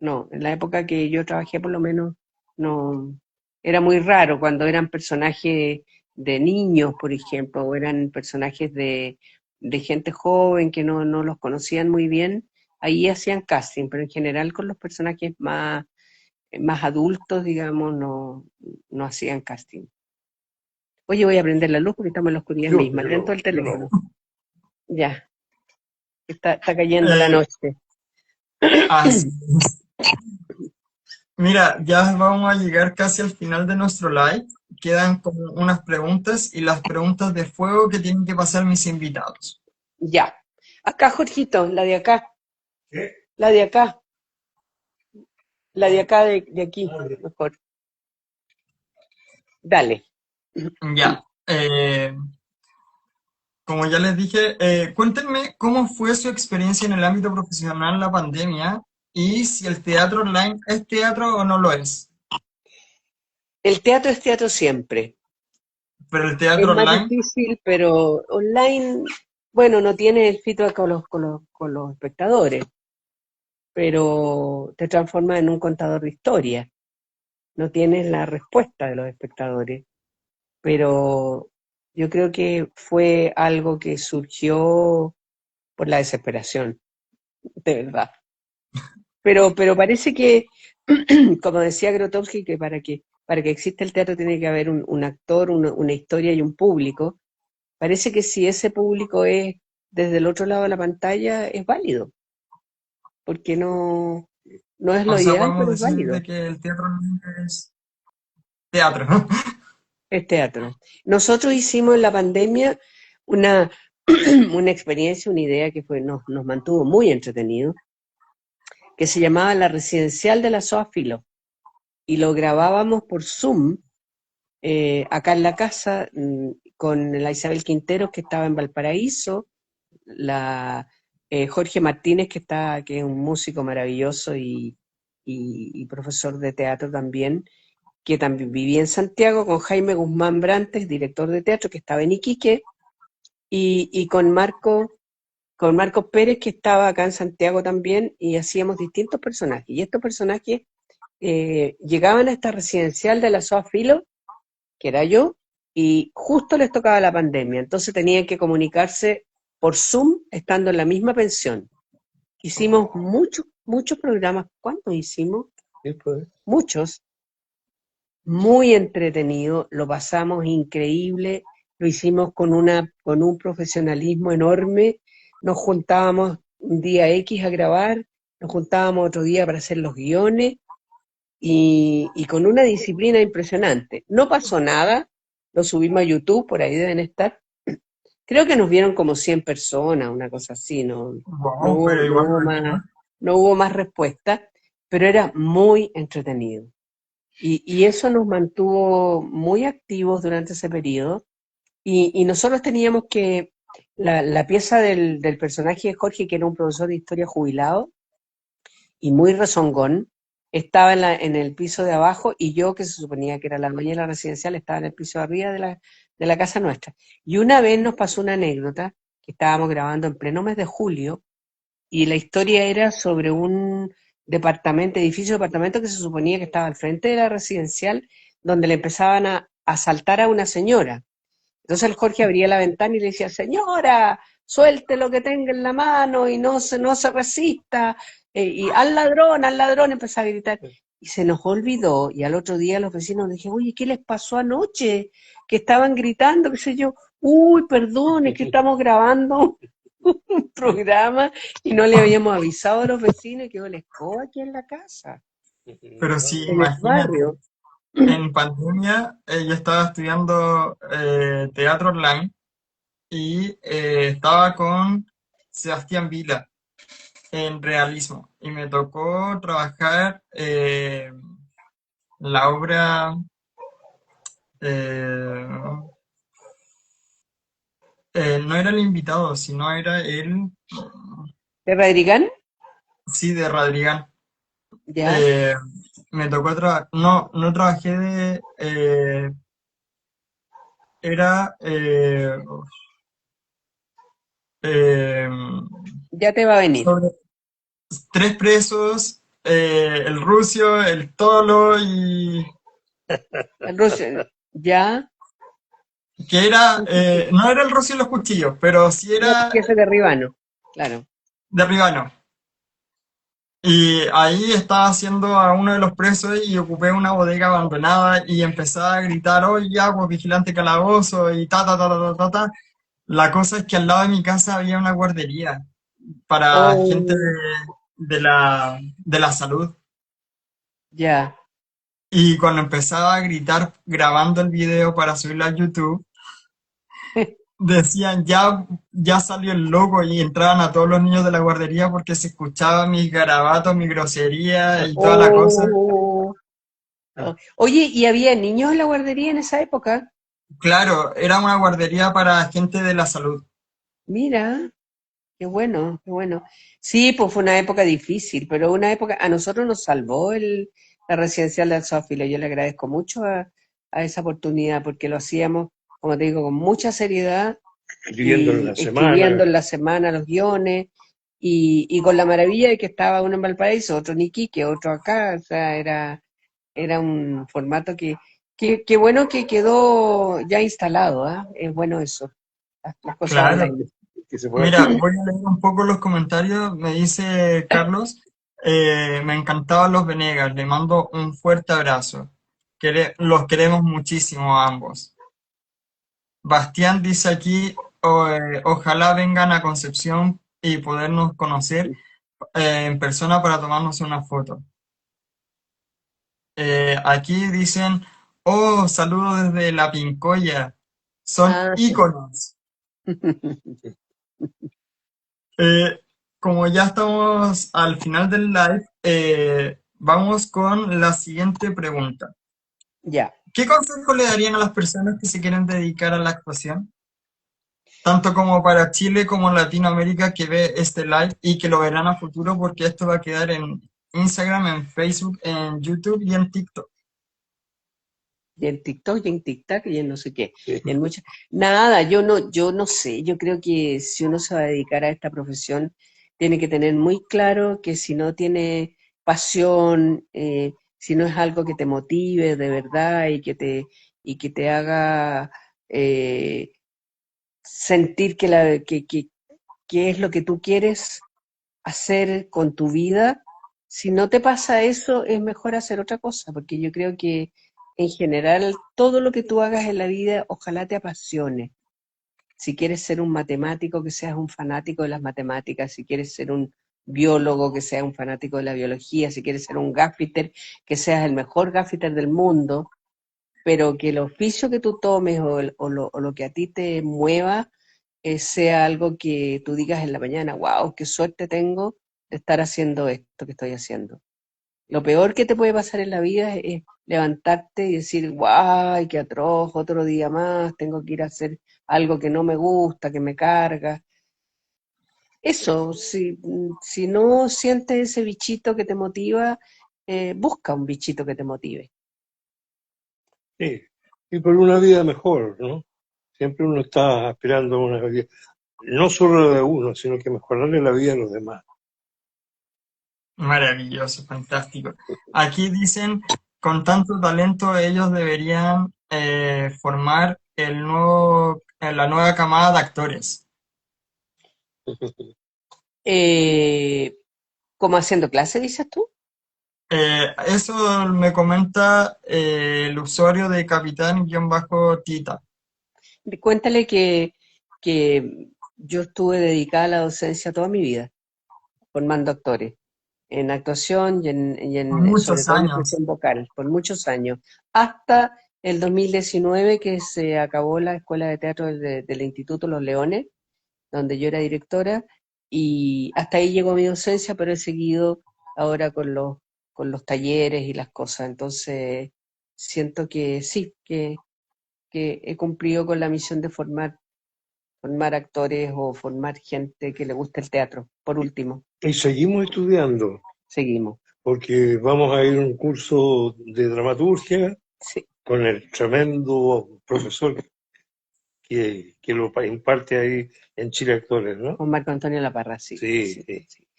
Speaker 2: No, en la época que yo trabajé por lo menos, no. Era muy raro cuando eran personajes de niños, por ejemplo, o eran personajes de gente joven que no los conocían muy bien, ahí hacían casting, pero en general con los personajes más adultos, digamos, no hacían casting. Oye, voy a prender la luz porque estamos en la oscuridad misma, atento al
Speaker 3: Yo no.
Speaker 2: teléfono. Ya, está cayendo la
Speaker 1: Eh,
Speaker 2: noche.
Speaker 1: así es. Mira, ya vamos a llegar casi al final de nuestro live. Quedan como unas preguntas y las preguntas de fuego que tienen que pasar mis invitados.
Speaker 2: Ya. Acá, Jorgito, la de acá,
Speaker 3: ¿Qué?
Speaker 2: la de acá, la de acá de aquí, mejor. Dale.
Speaker 1: Ya. Como ya les dije, cuéntenme cómo fue su experiencia en el ámbito profesional en la pandemia y si el teatro online es teatro o no lo es.
Speaker 2: El teatro es teatro siempre.
Speaker 1: Pero el
Speaker 2: Es
Speaker 1: teatro
Speaker 2: más
Speaker 1: online,
Speaker 2: difícil, pero online, bueno, no tiene el feedback con los espectadores, pero te transforma en un contador de historia. No tienes la respuesta de los espectadores, pero yo creo que fue algo que surgió por la desesperación, de verdad. Pero parece que, como decía Grotowski, que para que exista el teatro tiene que haber un actor, una historia y un público. Parece que si ese público es desde el otro lado de la pantalla, es válido, porque no es
Speaker 1: o
Speaker 2: lo
Speaker 1: sea,
Speaker 2: ideal,
Speaker 1: podemos
Speaker 2: pero es
Speaker 1: decir
Speaker 2: válido,
Speaker 1: de que el teatro online es teatro, ¿no?
Speaker 2: es teatro. Nosotros hicimos en la pandemia una, una experiencia, una idea que nos mantuvo muy entretenidos, que se llamaba La Residencial de la Soa Filo, y lo grabábamos por Zoom acá en la casa, con la Isabel Quinteros, que estaba en Valparaíso, Jorge Martínez, que es un músico maravilloso y profesor de teatro también, que también vivía en Santiago, con Jaime Guzmán Brantes, director de teatro, que estaba en Iquique, y con Marcos Pérez, que estaba acá en Santiago también, y hacíamos distintos personajes. Y estos personajes llegaban a esta residencial de la SOA Filo, que era yo, y justo les tocaba la pandemia, entonces tenían que comunicarse por Zoom estando en la misma pensión. Hicimos muchos programas. ¿Cuántos hicimos? Muchos. Muy entretenido, lo pasamos increíble, lo hicimos con un profesionalismo enorme. Nos juntábamos un día X a grabar, nos juntábamos otro día para hacer los guiones, y con una disciplina impresionante. No pasó nada, lo subimos a YouTube, por ahí deben estar. Creo que nos vieron como 100 personas, una cosa así,
Speaker 1: Wow, pero igual,
Speaker 2: no hubo más respuesta, pero era muy entretenido. Y eso nos mantuvo muy activos durante ese periodo. Y nosotros teníamos que, la pieza del personaje de Jorge, que era un profesor de historia jubilado y muy rezongón, estaba en el piso de abajo, y yo, que se suponía que era la dueña de la residencial, estaba en el piso de arriba de la casa nuestra. Y una vez nos pasó una anécdota, que estábamos grabando en pleno mes de julio, y la historia era sobre un edificio de departamento que se suponía que estaba al frente de la residencial, donde le empezaban a asaltar a una señora. Entonces el Jorge abría la ventana y le decía: señora, suelte lo que tenga en la mano y no se resista, y al ladrón, empezaba a gritar. Y se nos olvidó, y al otro día los vecinos nos dijeron: oye, ¿qué les pasó anoche? Que estaban gritando, qué sé yo. Uy, perdón, es que estamos grabando un programa y no le habíamos avisado a los vecinos, y quedó la escoba aquí en la casa,
Speaker 1: pero sí,
Speaker 2: en el
Speaker 1: imagínate,
Speaker 2: barrio.
Speaker 1: en pandemia yo estaba estudiando teatro online y estaba con Sebastián Vila en realismo y me tocó trabajar la obra, eh, no era el invitado, sino era el,
Speaker 2: ¿De Radrigán?
Speaker 1: sí, de Radrigán.
Speaker 2: ¿Ya?
Speaker 1: Eh, Me tocó trabajar, no trabajé era eh,
Speaker 2: Ya te va a venir.
Speaker 1: sobre tres presos, el Rucio, el Tolo y
Speaker 2: El ruso, ¿ya?
Speaker 1: que era, no era el Rucio y los cuchillos, pero sí
Speaker 2: No,
Speaker 1: era
Speaker 2: porque ese es de Ribano, claro.
Speaker 1: de Ribano. Y ahí estaba haciendo a uno de los presos y ocupé una bodega abandonada y empezaba a gritar: oye, agua, vigilante calabozo, y ta, ta, ta, ta, ta, ta, ta. La cosa es que al lado de mi casa había una guardería para gente
Speaker 2: Oh,
Speaker 1: de la salud.
Speaker 2: ya.
Speaker 1: Y cuando empezaba a gritar grabando el video para subirlo a YouTube, decían: ya salió el loco, y entraban a todos los niños de la guardería porque se escuchaba mis garabatos, mi grosería y toda la cosa.
Speaker 2: Oh, oh. Oye, ¿y había niños en la guardería en esa época?
Speaker 1: Claro, era una guardería para gente de la salud.
Speaker 2: Mira, qué bueno, qué bueno. Sí, pues fue una época difícil, pero una época, a nosotros nos salvó la residencial de Alzófilo. Yo le agradezco mucho a esa oportunidad, porque lo hacíamos, como te digo, con mucha seriedad,
Speaker 3: escribiendo en
Speaker 2: y
Speaker 3: la
Speaker 2: escribiendo
Speaker 3: semana.
Speaker 2: en la semana los guiones, y con la maravilla de que estaba uno en Valparaíso, otro en Iquique, otro acá. O sea, era un formato que bueno que quedó ya instalado, ¿ah? Es bueno eso, las cosas
Speaker 1: Claro.
Speaker 2: online.
Speaker 3: Que se puede
Speaker 1: Mira,
Speaker 3: hacer.
Speaker 1: voy a leer un poco los comentarios. Me dice Carlos: me encantaban los Venegas, le mando un fuerte abrazo. Los queremos muchísimo a ambos. Bastián dice aquí: ojalá vengan a Concepción y podernos conocer en persona para tomarnos una foto. Aquí dicen: oh, saludos desde La Pincoya, son
Speaker 2: Ah,
Speaker 1: íconos. Eh, Como ya estamos al final del live, vamos con la siguiente pregunta.
Speaker 2: ya.
Speaker 1: ¿Qué consejo le darían a las personas que se quieren dedicar a la actuación? Tanto como para Chile como en Latinoamérica que ve este live y que lo verán a futuro porque esto va a quedar en Instagram, en Facebook, en YouTube y en TikTok.
Speaker 2: Y en TikTok, y en TikTok, y en no sé qué.
Speaker 3: Sí.
Speaker 2: Y en muchas... Nada, yo no sé. Yo creo que si uno se va a dedicar a esta profesión, tiene que tener muy claro que si no tiene pasión, si no es algo que te motive de verdad y que te haga sentir que es lo que tú quieres hacer con tu vida, si no te pasa eso, es mejor hacer otra cosa, porque yo creo que en general todo lo que tú hagas en la vida, ojalá te apasione. Si quieres ser un matemático, que seas un fanático de las matemáticas; si quieres ser un biólogo, que seas un fanático de la biología; si quieres ser un gaffiter, que seas el mejor gaffiter del mundo, pero que el oficio que tú tomes o lo que a ti te mueva sea algo que tú digas en la mañana, wow, qué suerte tengo de estar haciendo esto que estoy haciendo. Lo peor que te puede pasar en la vida es levantarte y decir, guay, qué atroz, otro día más, tengo que ir a hacer algo que no me gusta, que me carga. Eso, si no sientes ese bichito que te motiva, busca un bichito que te motive.
Speaker 3: Sí, y por una vida mejor, ¿no? Siempre uno está aspirando a una vida, no solo la de uno, sino que mejorarle la vida a los demás.
Speaker 1: Maravilloso, fantástico. Aquí dicen, con tanto talento ellos deberían formar la nueva camada de actores.
Speaker 2: ¿Cómo haciendo clase, dices tú?
Speaker 1: Eso me comenta el usuario de Capitán-Tita.
Speaker 2: Cuéntale que yo estuve dedicada a la docencia toda mi vida, formando actores, en actuación
Speaker 1: Por
Speaker 2: sobre
Speaker 1: muchos
Speaker 2: todo en
Speaker 1: años.
Speaker 2: expresión vocal, por muchos años, hasta el 2019 que se acabó la Escuela de Teatro del Instituto Los Leones, donde yo era directora, y hasta ahí llegó mi docencia, pero he seguido ahora con los talleres y las cosas. Entonces, siento que sí, que he cumplido con la misión de formar actores o formar gente que le guste el teatro, por último.
Speaker 3: Y seguimos estudiando,
Speaker 2: Seguimos.
Speaker 3: porque vamos a ir a un curso de dramaturgia
Speaker 2: Sí.
Speaker 3: con el tremendo profesor que lo imparte ahí en Chile Actores, ¿no?
Speaker 2: Con Marco Antonio Laparra, sí.
Speaker 3: Sí.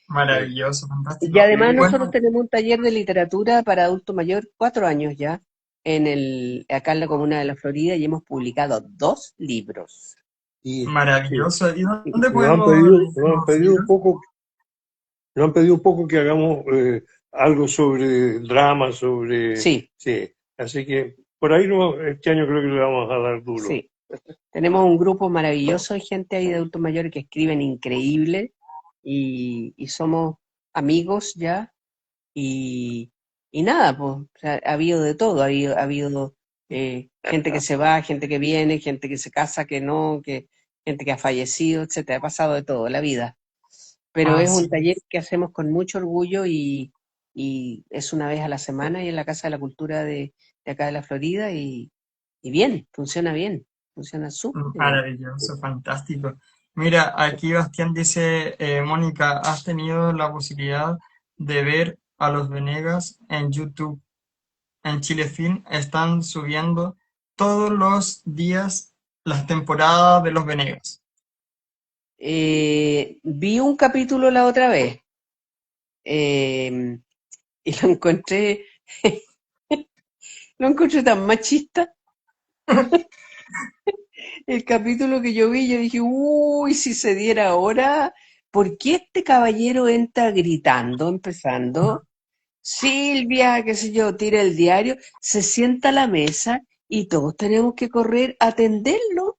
Speaker 1: Maravilloso, fantástico.
Speaker 2: Y además
Speaker 1: Bueno,
Speaker 2: nosotros tenemos un taller de literatura para adulto mayor, 4 años ya, acá en la comuna de La Florida, y hemos publicado 2 libros.
Speaker 3: Y,
Speaker 1: maravilloso. ¿Y
Speaker 3: sí.
Speaker 1: dónde
Speaker 3: Nos han
Speaker 1: podemos
Speaker 3: pedido,
Speaker 1: leer
Speaker 3: nos han
Speaker 1: los
Speaker 3: pedido un
Speaker 1: libros?
Speaker 3: poco, nos han pedido un poco que hagamos algo sobre drama, sobre...
Speaker 2: Sí,
Speaker 3: Sí, así que por ahí este año creo que le vamos a dar duro.
Speaker 2: sí. Tenemos un grupo maravilloso de gente ahí de adultos mayores que escriben increíble y somos amigos ya y nada, pues o sea, ha habido de todo, ha habido gente que se va, gente que viene, gente que se casa, que no, gente que ha fallecido, etcétera, ha pasado de todo, la vida. Pero es un
Speaker 1: Así
Speaker 2: taller
Speaker 1: es.
Speaker 2: que hacemos con mucho orgullo y es una vez a la semana y en la Casa de la Cultura de acá de la Florida y bien, funciona súper bien.
Speaker 1: Maravilloso, fantástico. Mira, aquí Bastián dice, Mónica, ¿has tenido la posibilidad de ver a los Venegas en YouTube? En Chile Film están subiendo todos los días las temporadas de los Venegas.
Speaker 2: Vi un capítulo la otra vez y lo encontré tan machista. El capítulo que yo vi, yo dije, uy, si se diera ahora, ¿por qué este caballero entra gritando, empezando? Silvia, qué sé yo, tira el diario, se sienta a la mesa y todos tenemos que correr a atenderlo.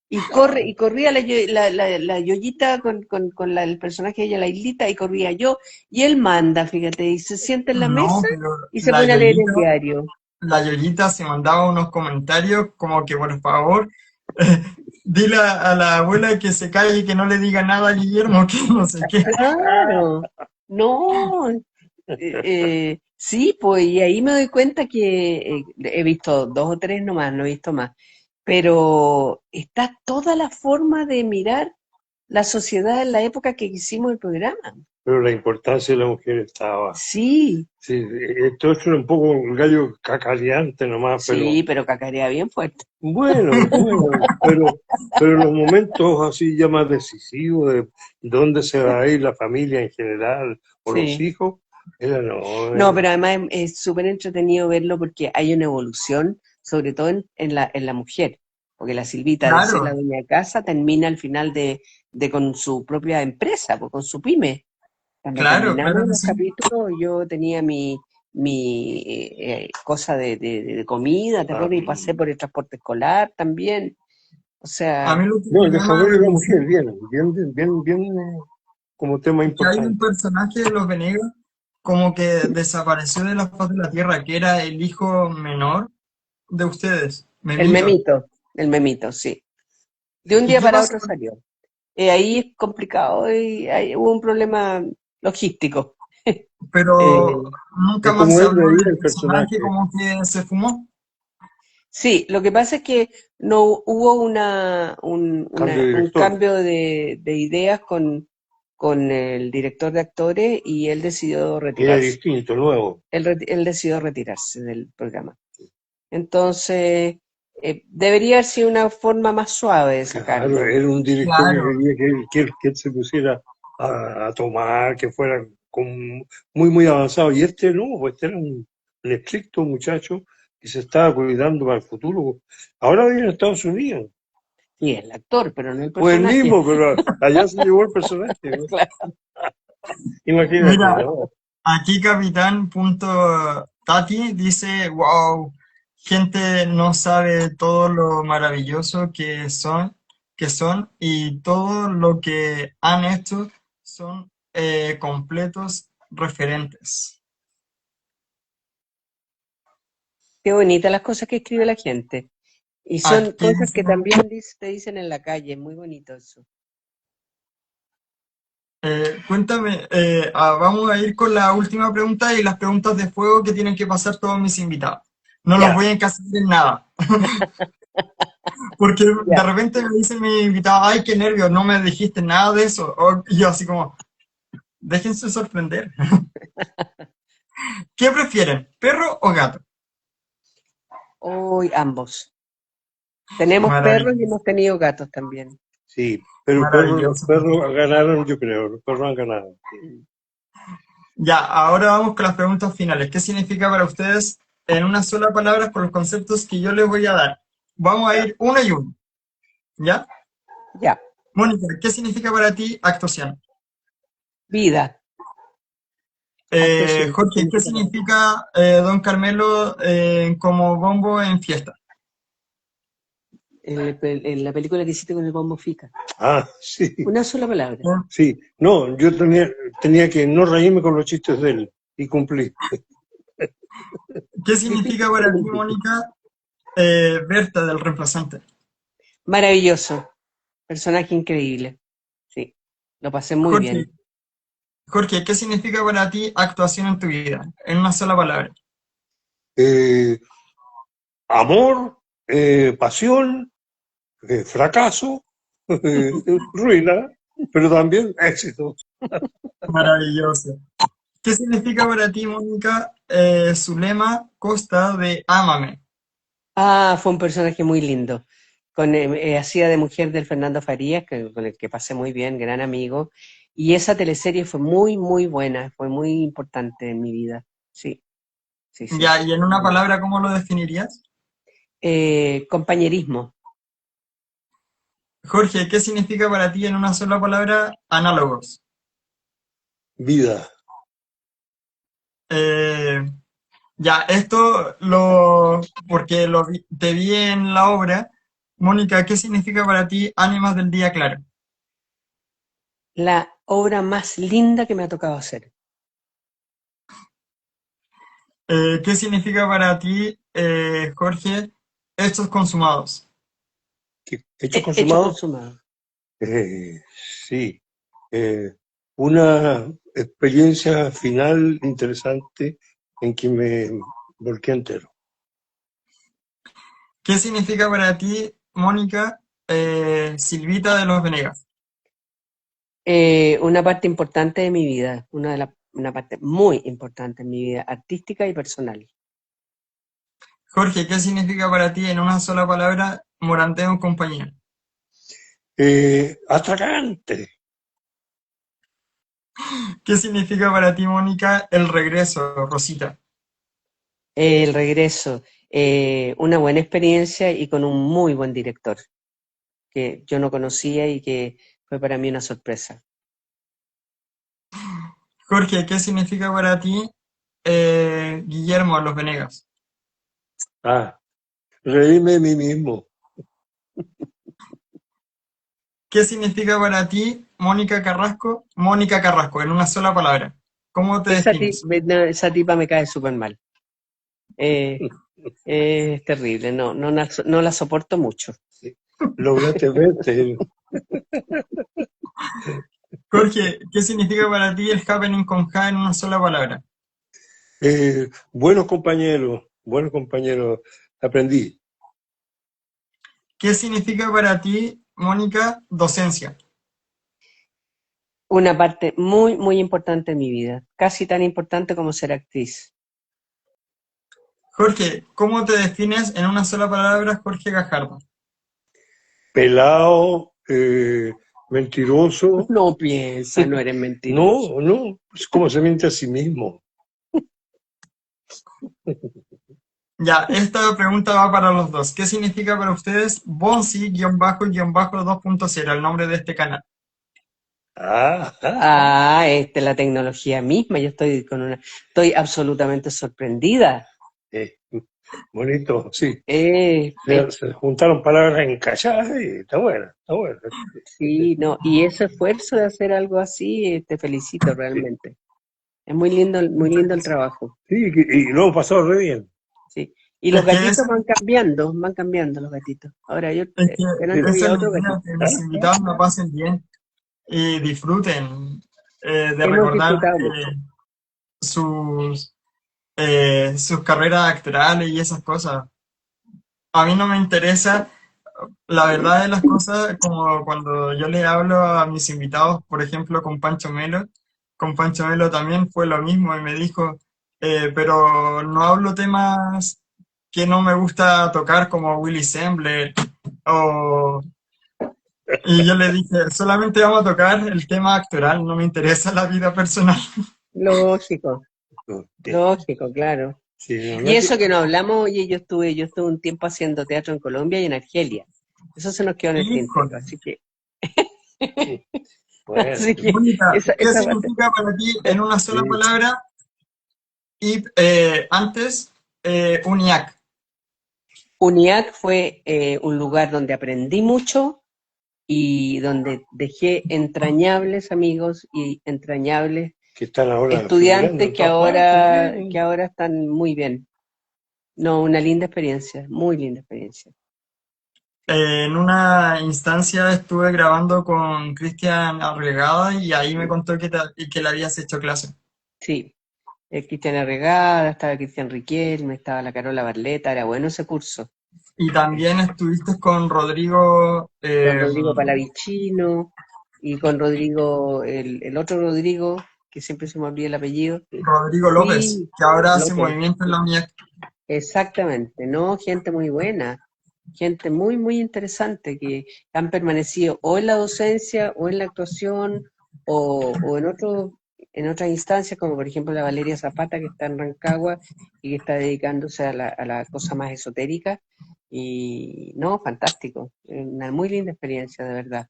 Speaker 2: Y corría la Yoyita con el personaje de ella, la Islita, y corría yo, y él manda, fíjate, y se sienta en la
Speaker 1: No,
Speaker 2: mesa
Speaker 1: pero
Speaker 2: y se pone a leer el diario.
Speaker 1: La Yoyita se mandaba unos comentarios como que por favor, eh, dile a la abuela que se calle y que no le diga nada a Guillermo, que no sé qué.
Speaker 2: Claro, no, Sí, pues, y ahí me doy cuenta que he visto 2 o 3 nomás, no he visto más, pero está toda la forma de mirar la sociedad en la época que hicimos el programa.
Speaker 3: Pero la importancia de la mujer estaba.
Speaker 2: Sí,
Speaker 3: Sí, esto era un poco un gallo cacareante nomás, pero
Speaker 2: sí, pero cacarea bien fuerte.
Speaker 3: bueno, pero los momentos así ya más decisivos de dónde se va a ir la familia en general o los
Speaker 2: Sí.
Speaker 3: hijos, era no,
Speaker 2: No, pero además es súper entretenido verlo porque hay una evolución, sobre todo en la mujer. Porque la Silvita, de ser la
Speaker 1: Claro,
Speaker 2: dueña de casa, termina al final de con su propia empresa, pues, con su pyme. Cuando
Speaker 1: claro, claro
Speaker 2: terminamos
Speaker 1: que
Speaker 2: los
Speaker 1: sí.
Speaker 2: capítulos, yo tenía mi cosa de comida, ¿te
Speaker 3: ah,
Speaker 2: acuerdas? Y pasé por el transporte escolar también. O
Speaker 1: A
Speaker 2: sea,
Speaker 1: mí lo que
Speaker 3: no,
Speaker 1: me
Speaker 3: el
Speaker 1: llama la
Speaker 3: desarrollo de la
Speaker 1: atención
Speaker 3: mujer, bien, como tema
Speaker 1: es que hay un
Speaker 3: importante.
Speaker 1: personaje de Los Venegas como que desapareció de la faz de la Tierra, que era el hijo menor de ustedes,
Speaker 2: el
Speaker 1: Memito.
Speaker 2: memito, el memito, sí. De un
Speaker 1: ¿Y
Speaker 2: día
Speaker 1: qué
Speaker 2: para
Speaker 1: pasó?
Speaker 2: otro salió. Ahí es complicado y ahí hubo un problema logístico.
Speaker 1: Pero
Speaker 2: Eh,
Speaker 1: nunca
Speaker 3: Es
Speaker 1: más
Speaker 3: como
Speaker 1: se
Speaker 3: él
Speaker 1: habló
Speaker 3: veía
Speaker 1: del
Speaker 3: el
Speaker 1: personaje,
Speaker 3: personaje.
Speaker 1: como que se fumó.
Speaker 2: sí, lo que pasa es que no hubo
Speaker 3: Cambio de
Speaker 2: un
Speaker 3: director.
Speaker 2: cambio de ideas con el director de actores y él decidió
Speaker 3: Era
Speaker 2: retirarse.
Speaker 3: distinto, nuevo.
Speaker 2: Él decidió retirarse del programa. Entonces, debería haber sido una forma más suave de
Speaker 3: Claro,
Speaker 2: sacarlo.
Speaker 3: era un director que
Speaker 1: Claro,
Speaker 3: quería que él se pusiera a tomar, que fuera muy avanzado. Y este no, pues este era un estricto muchacho que se estaba cuidando para el futuro. Ahora vive en Estados Unidos.
Speaker 2: Sí, el actor, pero no el
Speaker 3: O el
Speaker 2: personaje.
Speaker 3: mismo, pero allá se llevó el personaje, ¿no?
Speaker 2: Claro.
Speaker 3: Imagínate,
Speaker 1: mira,
Speaker 3: ¿no?
Speaker 1: aquí Capitán.tati dice, wow, gente no sabe todo lo maravilloso que son y todo lo que han hecho son completos referentes.
Speaker 2: Qué bonitas las cosas que escribe la gente. Y son
Speaker 1: Aquí
Speaker 2: cosas
Speaker 1: dice,
Speaker 2: que también te dicen en la calle, muy bonito eso.
Speaker 1: cuéntame, vamos a ir con la última pregunta y las preguntas de fuego que tienen que pasar todos mis invitados. No los
Speaker 2: Ya,
Speaker 1: voy a encasillar en nada. Porque de
Speaker 2: ya.
Speaker 1: repente me dicen mi invitado, ay, qué nervios, no me dijiste nada de eso. Y yo así como, déjense sorprender. ¿Qué prefieren, perro o gato?
Speaker 2: Hoy ambos. Tenemos perros y
Speaker 1: Maravilloso,
Speaker 2: hemos tenido gatos también.
Speaker 3: Sí, pero los
Speaker 1: maravilloso.
Speaker 3: perros ganaron, yo creo, los perros han ganado. Sí.
Speaker 1: Ya, ahora vamos con las preguntas finales. ¿Qué significa para ustedes en una sola palabra por los conceptos que yo les voy a dar? Vamos a
Speaker 3: Ya.
Speaker 1: ir uno y uno, ¿ya?
Speaker 2: Ya,
Speaker 1: Mónica, ¿qué significa para ti actuación?
Speaker 2: vida, actuación, ¿qué
Speaker 1: Jorge, ¿qué
Speaker 2: significa para ti?
Speaker 1: significa Don Carmelo como bombo en fiesta?
Speaker 2: En la película que hiciste con el bombo fica.
Speaker 3: Ah, sí,
Speaker 2: Una sola palabra.
Speaker 3: sí. No, yo tenía que no reírme con los chistes de él y cumplí.
Speaker 1: ¿Qué
Speaker 2: Lo hiciste
Speaker 1: significa
Speaker 2: y lo
Speaker 1: para ti,
Speaker 2: cumpliste.
Speaker 1: Mónica, Berta del reemplazante?
Speaker 2: Maravilloso. Personaje increíble. Sí, lo pasé muy
Speaker 1: Jorge,
Speaker 2: bien.
Speaker 1: Jorge, ¿qué significa para ti actuación en tu vida? En una sola palabra.
Speaker 3: Eh, amor, pasión, fracaso, ruina, pero también éxito.
Speaker 1: Maravilloso. ¿Qué significa para ti, Mónica, Zulema Costa de Ámame?
Speaker 2: Ah, fue un personaje muy lindo. Hacía de mujer del Fernando Farías, con el que pasé muy bien, gran amigo. Y esa teleserie fue muy, muy buena, fue muy importante en mi vida. Sí, sí, sí.
Speaker 1: Ya, y en una palabra, ¿cómo lo definirías?
Speaker 2: Compañerismo.
Speaker 1: Jorge, ¿qué significa para ti en una sola palabra análogos?
Speaker 3: Vida.
Speaker 1: Eh, ya, porque te vi en la obra. Mónica, ¿qué significa para ti Ánimas del Día Claro?
Speaker 2: La obra más linda que me ha tocado hacer.
Speaker 1: ¿Qué significa para ti, Jorge, Hechos Consumados?
Speaker 3: ¿Hecho
Speaker 2: Hecho
Speaker 3: consumado?
Speaker 2: consumado.
Speaker 3: Sí. Eh, una experiencia final interesante en que me volqué entero.
Speaker 1: ¿Qué significa para ti, Mónica, Silvita de los Venegas?
Speaker 2: Una parte importante de mi vida, una parte muy importante en mi vida, artística y personal.
Speaker 1: Jorge, ¿qué significa para ti en una sola palabra Morandé en compañía?
Speaker 3: Atracante.
Speaker 1: ¿Qué significa para ti, Mónica, el regreso, Rosita?
Speaker 2: El regreso, una buena experiencia y con un muy buen director, que yo no conocía y que fue para mí una sorpresa.
Speaker 1: Jorge, ¿qué significa para ti Guillermo de los Venegas?
Speaker 3: Reírme de mí mismo.
Speaker 1: ¿Qué significa para ti Mónica Carrasco? Mónica Carrasco, en una sola palabra. ¿Cómo te defines?
Speaker 2: Esa tipa me cae súper mal. Es terrible, no la soporto mucho.
Speaker 3: Lograste verte.
Speaker 1: Jorge, ¿qué significa para ti el happening con J en una sola palabra?
Speaker 3: Buenos compañeros, aprendí.
Speaker 1: ¿Qué significa para ti, Mónica, docencia?
Speaker 2: Una parte muy, muy importante en mi vida, casi tan importante como ser actriz.
Speaker 1: Jorge, ¿cómo te defines en una sola palabra, Jorge Gajardo?
Speaker 3: Pelado, mentiroso.
Speaker 2: No piensa, no eres mentiroso.
Speaker 3: No, es como se miente a sí mismo.
Speaker 1: Ya, esta pregunta va para los dos. ¿Qué significa para ustedes Bonsi-2.0, el nombre de este canal?
Speaker 2: La tecnología misma, yo estoy absolutamente sorprendida.
Speaker 3: Bonito, sí.
Speaker 2: Se
Speaker 3: juntaron palabras encalladas y está bueno.
Speaker 2: Sí, no, y ese esfuerzo de hacer algo así, te felicito realmente. Es muy lindo el trabajo.
Speaker 3: Sí, y lo hemos pasado re bien.
Speaker 2: Sí. Y los gatitos van cambiando los gatitos. Ahora yo
Speaker 1: había otro gatito. Que los invitados la pasen bien y disfruten de recordar sus carreras actorales y esas cosas. A mí no me interesa, la verdad de las cosas, como cuando yo le hablo a mis invitados, por ejemplo, con Pancho Melo también fue lo mismo y me dijo, pero no hablo temas que no me gusta tocar como Willy Sembler y yo le dije, solamente vamos a tocar el tema actoral, no me interesa la vida personal.
Speaker 2: Lógico, claro. Sí, y eso que no hablamos, oye, yo estuve un tiempo haciendo teatro en Colombia y en Argelia. Eso se nos quedó en el tintero, así que...
Speaker 1: Bueno, así que Mónica, ¿qué significa para ti en una sola palabra? Y antes, UNIAC.
Speaker 2: UNIAC fue un lugar donde aprendí mucho y donde dejé entrañables amigos y entrañables estudiantes que ahora están muy bien. No, una linda experiencia, muy linda experiencia.
Speaker 1: En una instancia estuve grabando con Cristian Arregada y ahí me contó que le habías hecho clase.
Speaker 2: Sí, Cristian Arregada, estaba Cristian Riquelme, estaba la Carola Barleta, era bueno ese curso.
Speaker 1: Y también estuviste con Rodrigo...
Speaker 2: con Rodrigo Palavicino y con Rodrigo, el otro Rodrigo, que siempre se me olvida el apellido.
Speaker 1: Rodrigo López, que ahora hace movimiento en la UNIAC.
Speaker 2: Exactamente, ¿no? Gente muy buena, gente muy, muy interesante que han permanecido o en la docencia o en la actuación o en otras instancias, como por ejemplo la Valeria Zapata, que está en Rancagua y que está dedicándose a la cosa más esotérica. Y no, fantástico, una muy linda experiencia, de verdad.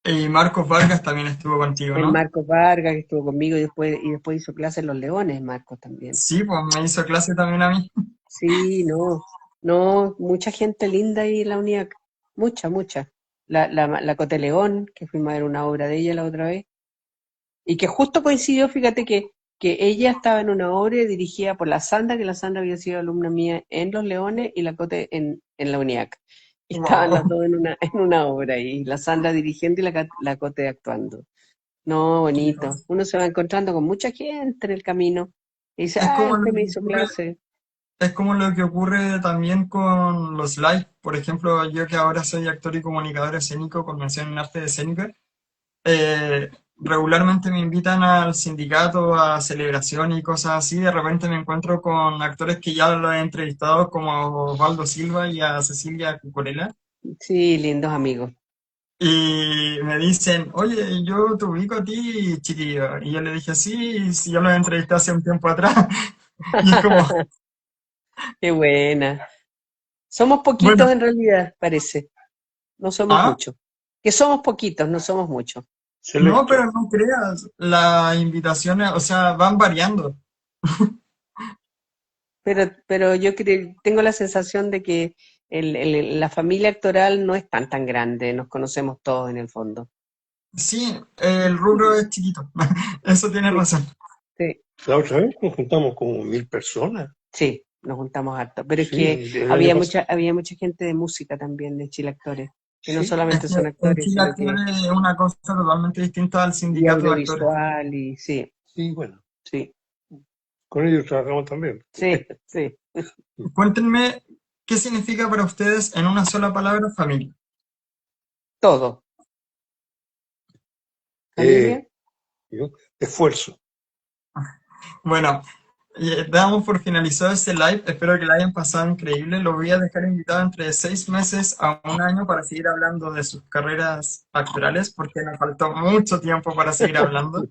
Speaker 1: Y Marcos Vargas también estuvo contigo, ¿no?
Speaker 2: Marcos Vargas, que estuvo conmigo y después hizo clase en Los Leones, Marcos también.
Speaker 1: Sí, pues me hizo clase también a mí.
Speaker 2: Sí, no, mucha gente linda ahí en la UNIAC, mucha. La Cote León, que fuimos a ver una obra de ella la otra vez, y que justo coincidió, fíjate que ella estaba en una obra dirigida por la Sandra, que la Sandra había sido alumna mía en Los Leones y la Cote en la UNIAC. Y estaban las dos en una obra, y la Sandra dirigiendo y la Cote actuando. No, bonito. Uno se va encontrando con mucha gente en el camino Y dice,
Speaker 1: Es como lo
Speaker 2: este me
Speaker 1: que
Speaker 2: hizo
Speaker 1: ocurre,
Speaker 2: clase.
Speaker 1: es como lo que ocurre también con los live. Por ejemplo, yo que ahora soy actor y comunicador escénico con mención en arte escénica, regularmente me invitan al sindicato, a celebración y cosas así. De repente me encuentro con actores que ya los he entrevistado, como a Osvaldo Silva y a Cecilia Cucurella,
Speaker 2: Sí, lindos amigos.
Speaker 1: y me dicen, oye, yo te ubico a ti, chiquillo. Y yo le dije, sí, sí, yo los entrevisté hace un tiempo atrás. Y es como,
Speaker 2: Qué buena. Somos
Speaker 1: bueno,
Speaker 2: poquitos en realidad, parece. No somos
Speaker 1: ah,
Speaker 2: muchos. Que somos poquitos, no somos muchos.
Speaker 1: no,
Speaker 3: Selecto.
Speaker 1: pero no creas, las invitaciones, o sea, van variando.
Speaker 2: Pero yo tengo la sensación de que la familia actoral no es tan grande, nos conocemos todos en el fondo.
Speaker 1: Sí, el rubro es chiquito, eso tienes
Speaker 2: Sí,
Speaker 1: razón.
Speaker 2: sí,
Speaker 3: La otra vez nos juntamos como 1000 personas.
Speaker 2: sí, nos juntamos harto. Pero es
Speaker 3: Sí,
Speaker 2: que
Speaker 3: el año pasado.
Speaker 2: había mucha gente de música también, de Chile Actores, que no
Speaker 3: Sí,
Speaker 1: Es
Speaker 2: solamente
Speaker 1: que
Speaker 2: son
Speaker 1: en
Speaker 2: actores,
Speaker 1: Chile
Speaker 2: sino que
Speaker 1: Actores es una cosa totalmente distinta al
Speaker 2: y
Speaker 1: sindicato de actores.
Speaker 2: audiovisual, y sí,
Speaker 3: sí, bueno,
Speaker 2: sí,
Speaker 3: con ellos trabajamos también.
Speaker 2: sí, sí,
Speaker 1: Cuéntenme, ¿qué significa para ustedes en una sola palabra familia?
Speaker 2: todo.
Speaker 3: Eh,
Speaker 2: ¿Familia?
Speaker 3: yo, esfuerzo.
Speaker 1: Bueno, damos por finalizado este live. Espero que lo hayan pasado increíble. Lo voy a dejar invitado entre 6 meses a un año para seguir hablando de sus carreras actorales, porque nos faltó mucho tiempo para seguir hablando.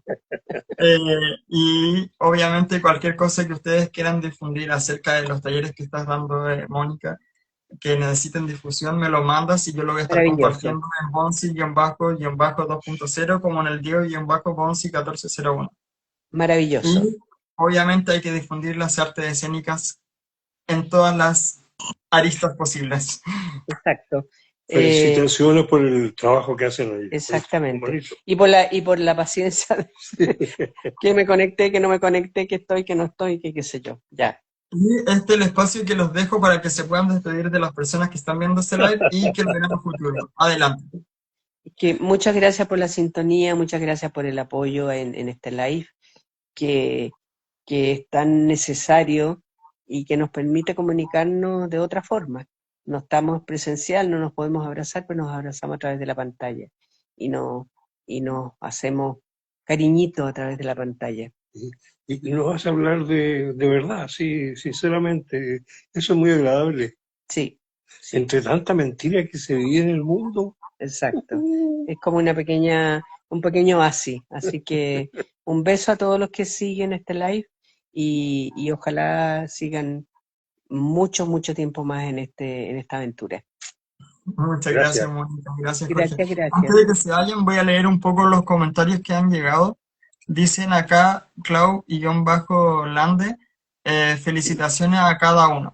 Speaker 1: Y obviamente cualquier cosa que ustedes quieran difundir acerca de los talleres que estás dando, Mónica, que necesiten difusión, me lo mandas y yo lo voy a estar
Speaker 2: Maravilloso,
Speaker 1: compartiendo en Bonsi-2.0 como en el Diego-Bonsi1401.
Speaker 2: maravilloso,
Speaker 1: Y obviamente hay que difundir las artes escénicas en todas las aristas posibles.
Speaker 2: exacto. Eh,
Speaker 3: Felicitaciones por el trabajo que hacen ahí. Es muy
Speaker 2: Exactamente.
Speaker 3: bonito.
Speaker 2: Y por la paciencia de que me conecté, que no me conecté, que estoy, que no estoy, que qué sé yo. Ya.
Speaker 1: Y este es el espacio que los dejo para que se puedan despedir de las personas que están viendo este live y que lo verán en futuro. Adelante.
Speaker 2: Que muchas gracias por la sintonía, muchas gracias por el apoyo en este live, que, que es tan necesario y que nos permite comunicarnos de otra forma. No estamos presencial, no nos podemos abrazar, pero nos abrazamos a través de la pantalla y, no, y nos hacemos cariñitos a través de la pantalla.
Speaker 3: Y nos vas a hablar de verdad, sí, sinceramente. Eso es muy agradable.
Speaker 2: Sí, sí.
Speaker 3: Entre tanta mentira que se vive en el mundo.
Speaker 2: Exacto. Es como un pequeño así que un beso a todos los que siguen este live y ojalá sigan mucho tiempo más en esta aventura.
Speaker 1: Muchas gracias,
Speaker 3: Gracias.
Speaker 1: Mónica. Gracias, Jorge.
Speaker 2: Gracias,
Speaker 1: Antes
Speaker 2: gracias.
Speaker 1: de que se vayan, voy a leer un poco los comentarios que han llegado. Dicen acá, Clau-Lande, felicitaciones a cada uno.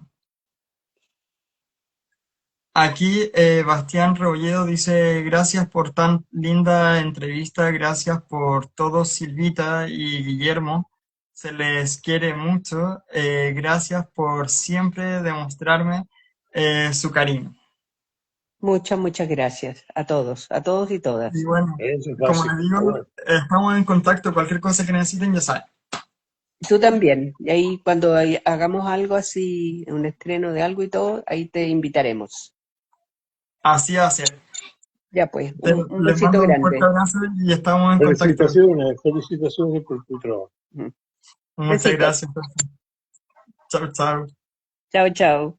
Speaker 1: Aquí, Bastián Rebolledo dice, gracias por tan linda entrevista, gracias por todo, Silvita y Guillermo. Se les quiere mucho. Gracias por siempre demostrarme su cariño.
Speaker 2: Muchas gracias a todos y
Speaker 1: Y
Speaker 2: todas.
Speaker 1: bueno,
Speaker 3: Eso es
Speaker 1: como les
Speaker 3: básico.
Speaker 1: digo,
Speaker 3: Bueno,
Speaker 1: estamos en contacto. Cualquier cosa que necesiten, ya saben.
Speaker 2: Tú también. Y ahí cuando hagamos algo así, un estreno de algo y todo, ahí te invitaremos.
Speaker 1: Así va a ser.
Speaker 2: Ya pues, un
Speaker 1: Les
Speaker 2: besito
Speaker 1: mando un fuerte
Speaker 2: grande.
Speaker 1: abrazo y estamos en contacto.
Speaker 3: felicitaciones por tu trabajo.
Speaker 1: Muchas
Speaker 2: Besitos.
Speaker 1: gracias. Chao, chao.
Speaker 2: Chao, chao.